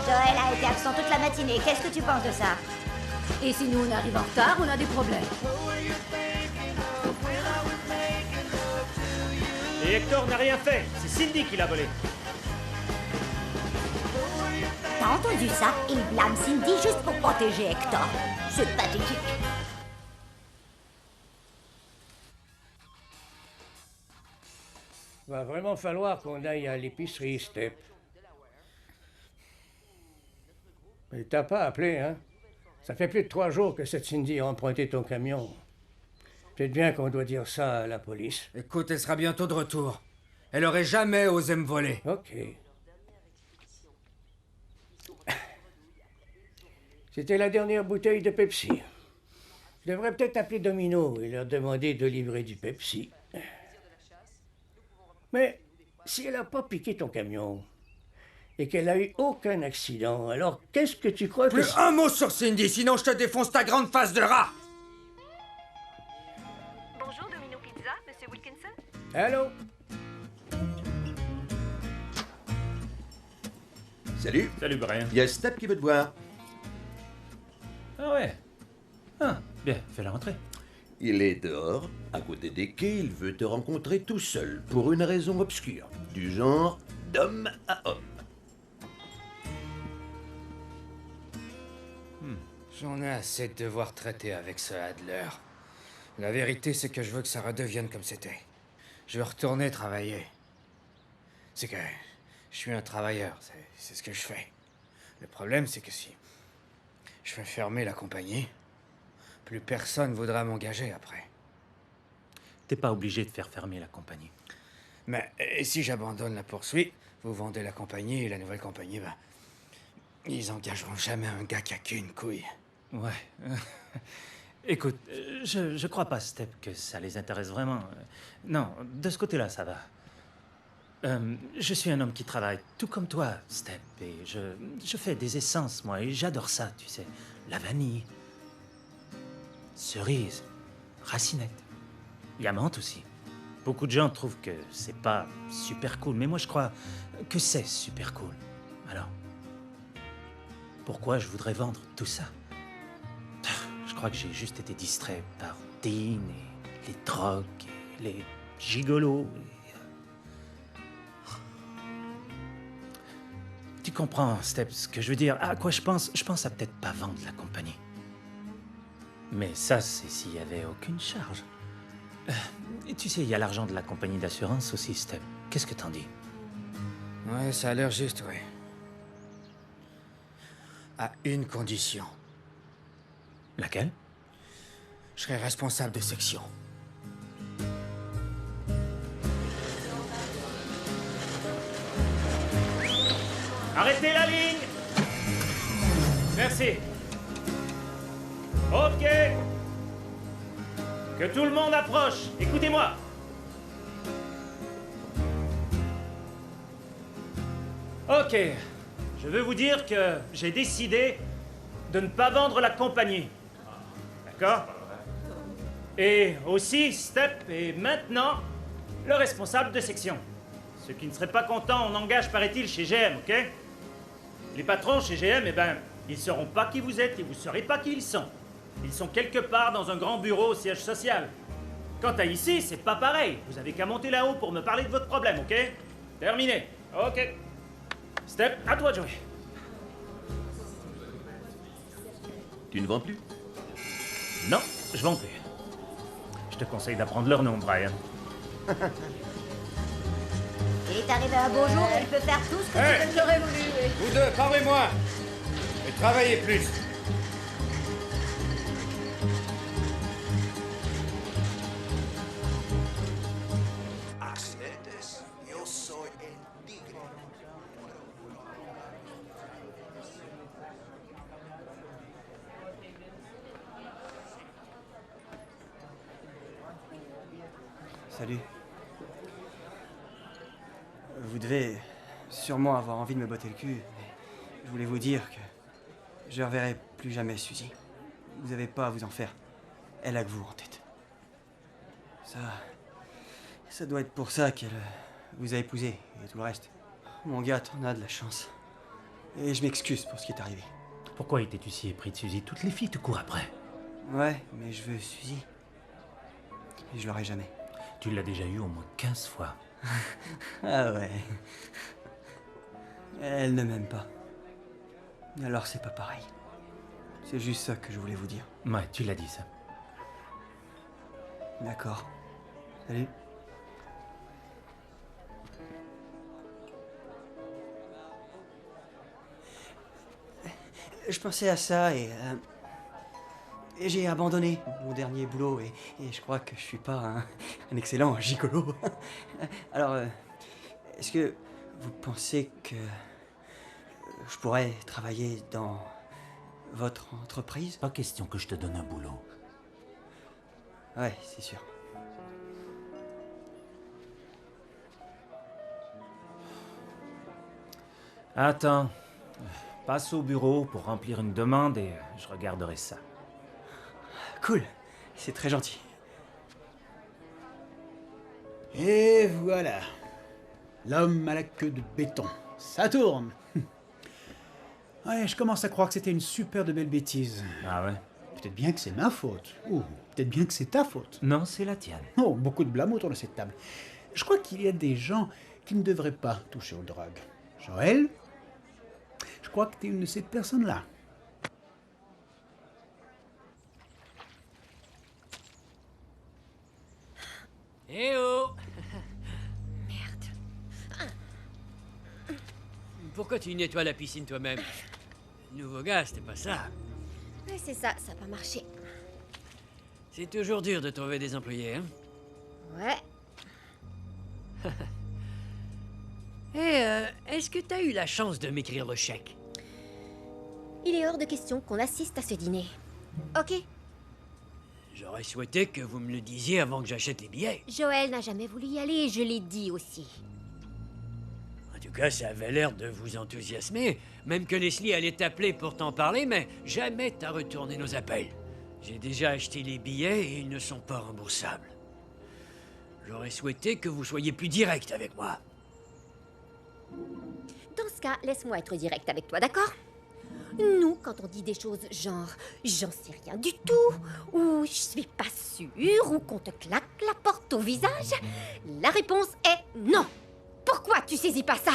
Joël a été absent toute la matinée. Qu'est-ce que tu penses de ça? Et si nous on arrive en retard, on a des problèmes. Et Hector n'a rien fait. C'est Cindy qui l'a volé. T'as entendu ça? Il blâme Cindy juste pour protéger Hector. C'est pathétique. Va vraiment falloir qu'on aille à l'épicerie, Step. Mais t'as pas appelé, hein? Ça fait plus de 3 jours que cette Cindy a emprunté ton camion. Peut-être bien qu'on doit dire ça à la police. Écoute, elle sera bientôt de retour. Elle aurait jamais osé me voler. Ok. C'était la dernière bouteille de Pepsi. Je devrais peut-être appeler Domino et leur demander de livrer du Pepsi. Mais si elle n'a pas piqué ton camion et qu'elle a eu aucun accident, alors qu'est-ce que tu crois que... Plus un mot sur Cindy, sinon je te défonce ta grande face de rat! Bonjour, Domino Pizza, Monsieur Wilkinson. Allô? Salut. Salut, Brian. Il y a Step qui veut te voir. Ah ouais. Ah, bien, fais-la rentrer. Il est dehors, à côté des quais, il veut te rencontrer tout seul, pour une raison obscure, du genre d'homme à homme. J'en ai assez de devoir traiter avec ce Adler. La vérité, c'est que je veux que ça redevienne comme c'était. Je veux retourner travailler. C'est que je suis un travailleur, c'est ce que je fais. Le problème, c'est que si je fais fermer la compagnie, plus personne voudra m'engager après. T'es pas obligé de faire fermer la compagnie. Mais et si j'abandonne la poursuite, vous vendez la compagnie et la nouvelle compagnie, ben, ils engageront jamais un gars qui a qu'une couille. Ouais. Écoute, je crois pas, Step, que ça les intéresse vraiment. Non, de ce côté-là, ça va. Je suis un homme qui travaille, tout comme toi, Step, et je fais des essences, moi, et j'adore ça, tu sais. La vanille, cerise, racinette, diamante aussi. Beaucoup de gens trouvent que c'est pas super cool, mais moi je crois que c'est super cool. Alors, pourquoi je voudrais vendre tout ça? Je crois que j'ai juste été distrait par Dean et les drogues, et les gigolos. Tu comprends, Step, ce que je veux dire? À quoi je pense? Je pense à peut-être pas vendre la compagnie. Mais ça, c'est s'il y avait aucune charge. Et tu sais, il y a l'argent de la compagnie d'assurance aussi, Step. Qu'est-ce que t'en dis? Ouais, ça a l'air juste, oui. À une condition. Laquelle? Je serai responsable de section. Arrêtez la ligne! Merci. Ok. Que tout le monde approche. Écoutez-moi. Ok. Je veux vous dire que j'ai décidé de ne pas vendre la compagnie. D'accord? Et aussi, Step est maintenant le responsable de section. Ceux qui ne seraient pas contents, on engage, paraît-il, chez GM, ok? Les patrons chez GM, eh ben, ils ne sauront pas qui vous êtes et vous ne saurez pas qui ils sont. Ils sont quelque part dans un grand bureau au siège social. Quant à ici, c'est pas pareil. Vous avez qu'à monter là-haut pour me parler de votre problème, ok? Terminé. Ok. Step, à toi de jouer. Tu ne vends plus? Non, je vends plus. Je te conseille d'apprendre leur nom, Brian. Il est arrivé un beau jour et il peut faire tout ce que tu J'aurais voulu, oui. Vous deux, parlez-moi. Et travaillez plus. Salut. Vous devez sûrement avoir envie de me botter le cul, mais je voulais vous dire que je reverrai plus jamais Suzy. Vous n'avez pas à vous en faire. Elle a que vous en tête. Ça doit être pour ça qu'elle vous a épousé et tout le reste. Mon gars, t'en as de la chance. Et je m'excuse pour ce qui est arrivé. Pourquoi étais-tu si épris de Suzy? Toutes les filles te courent après. Ouais, mais je veux Suzy. Et je l'aurai jamais. Tu l'as déjà eu au moins 15 fois. Ah ouais. Elle ne m'aime pas. Alors c'est pas pareil. C'est juste ça que je voulais vous dire. Ouais, tu l'as dit ça. D'accord. Salut. Je pensais à ça et j'ai abandonné mon dernier boulot et je crois que je suis pas un excellent gigolo. Alors, est-ce que vous pensez que je pourrais travailler dans votre entreprise? Pas question que je te donne un boulot. Ouais, c'est sûr. Attends. Passe au bureau pour remplir une demande et je regarderai ça. Cool. C'est très gentil. Et voilà. L'homme à la queue de béton. Ça tourne. Ouais, je commence à croire que c'était une super de belle bêtise. Ah ouais? Peut-être bien que c'est ma faute. Ou peut-être bien que c'est ta faute. Non, c'est la tienne. Oh, beaucoup de blâme autour de cette table. Je crois qu'il y a des gens qui ne devraient pas toucher aux drogues. Joël, je crois que tu es une de ces personnes-là. Eh oh! Merde. Pourquoi tu nettoies la piscine toi-même? Nouveau gars, c'était pas ça. Ouais, c'est ça, ça n'a pas marché. C'est toujours dur de trouver des employés, hein? Ouais. Est-ce que t'as eu la chance de m'écrire le chèque? Il est hors de question qu'on assiste à ce dîner. Ok. J'aurais souhaité que vous me le disiez avant que j'achète les billets. Joël n'a jamais voulu y aller, je l'ai dit aussi. En tout cas, ça avait l'air de vous enthousiasmer. Même que Leslie allait t'appeler pour t'en parler, mais jamais t'as retourné nos appels. J'ai déjà acheté les billets et ils ne sont pas remboursables. J'aurais souhaité que vous soyez plus direct avec moi. Dans ce cas, laisse-moi être direct avec toi, d'accord? Nous, quand on dit des choses genre « j'en sais rien du tout » ou « je suis pas sûre » ou qu'on te claque la porte au visage, la réponse est non. Pourquoi tu saisis pas ça?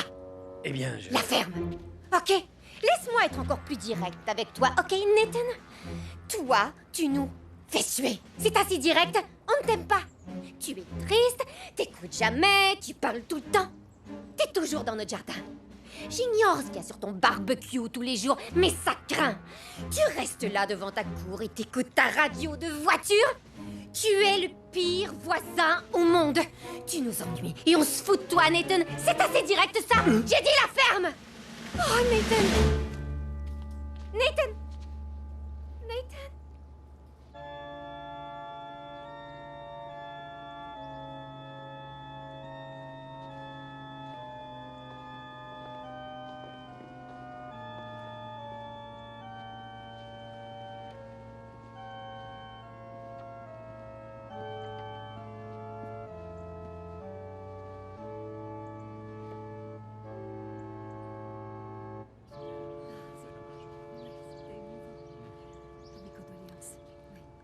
Eh bien, je... La ferme. Ok, laisse-moi être encore plus direct avec toi, ok, Nathan? Toi, tu nous fais suer. C'est assez direct, on ne t'aime pas. Tu es triste, t'écoutes jamais, tu parles tout le temps. T'es toujours dans notre jardin. J'ignore ce qu'il y a sur ton barbecue tous les jours, mais ça craint. Tu restes là devant ta cour et t'écoutes ta radio de voiture. Tu es le pire voisin au monde. Tu nous ennuies et on se fout de toi, Nathan. C'est assez direct, ça. J'ai dit la ferme. Oh, Nathan. Nathan. Nathan.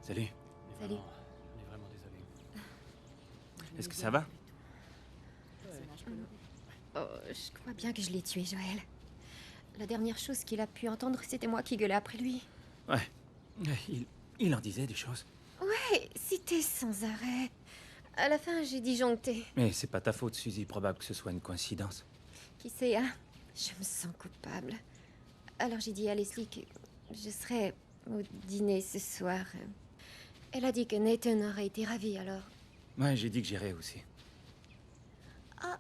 Salut. Salut. On est vraiment désolé. Est-ce que ça va? Oh, je crois bien que je l'ai tué, Joël. La dernière chose qu'il a pu entendre, c'était moi qui gueulais après lui. Ouais. Il en disait des choses. Ouais, c'était sans arrêt. À la fin, j'ai disjoncté. Mais c'est pas ta faute, Suzy. Probable que ce soit une coïncidence. Qui sait, hein? Je me sens coupable. Alors j'ai dit à Leslie que je serais au dîner ce soir. Elle a dit que Nathan aurait été ravi, alors... Ouais, j'ai dit que j'irais aussi. Ah.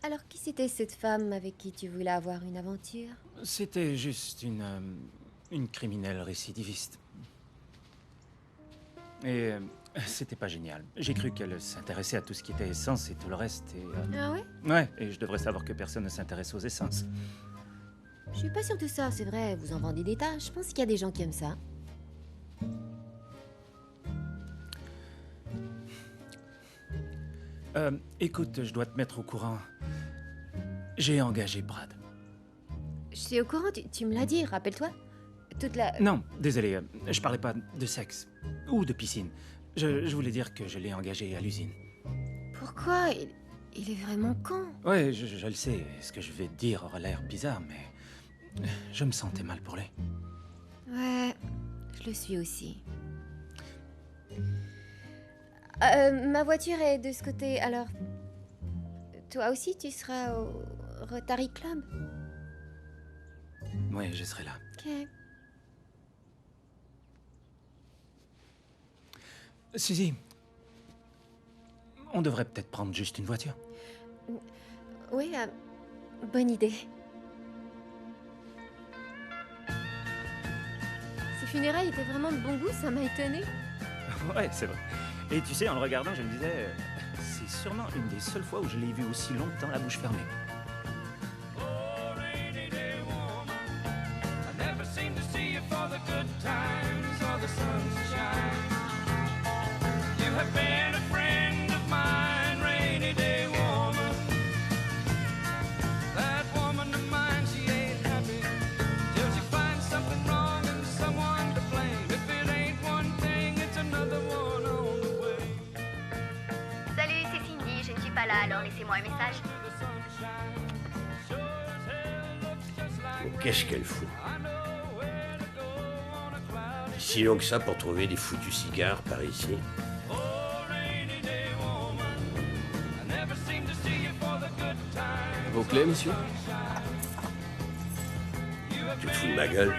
Alors, qui c'était cette femme avec qui tu voulais avoir une aventure? C'était juste une criminelle récidiviste. Et c'était pas génial. J'ai cru qu'elle s'intéressait à tout ce qui était essence et tout le reste, et... Ah ouais? Ouais, et je devrais savoir que personne ne s'intéresse aux essences. Je suis pas sûre de ça, c'est vrai, vous en vendez des tas. Je pense qu'il y a des gens qui aiment ça. Écoute, je dois te mettre au courant. J'ai engagé Brad. Je suis au courant, tu me l'as dit, rappelle-toi. Toute la... Non, désolé, je parlais pas de sexe. Ou de piscine. Je voulais dire que je l'ai engagé à l'usine. Pourquoi? Il est vraiment con. Ouais, je le sais. Ce que je vais te dire aura l'air bizarre, mais... je me sentais mal pour lui. Ouais, je le suis aussi. Ma voiture est de ce côté, alors... Toi aussi, tu seras au Rotary Club? Ouais, je serai là. Ok. Suzy, on devrait peut-être prendre juste une voiture. Oui, bonne idée. Ces funérailles étaient vraiment de bon goût, ça m'a étonnée. Ouais, c'est vrai. Et tu sais, en le regardant, je me disais... c'est sûrement une des seules fois où je l'ai vu aussi longtemps la bouche fermée. Salut, c'est Cindy, je ne suis pas là, alors laissez-moi un message. Qu'est-ce qu'elle fout? Si long que ça pour trouver des foutus cigares par ici. Vos clés, monsieur? Tu te fous de ma gueule?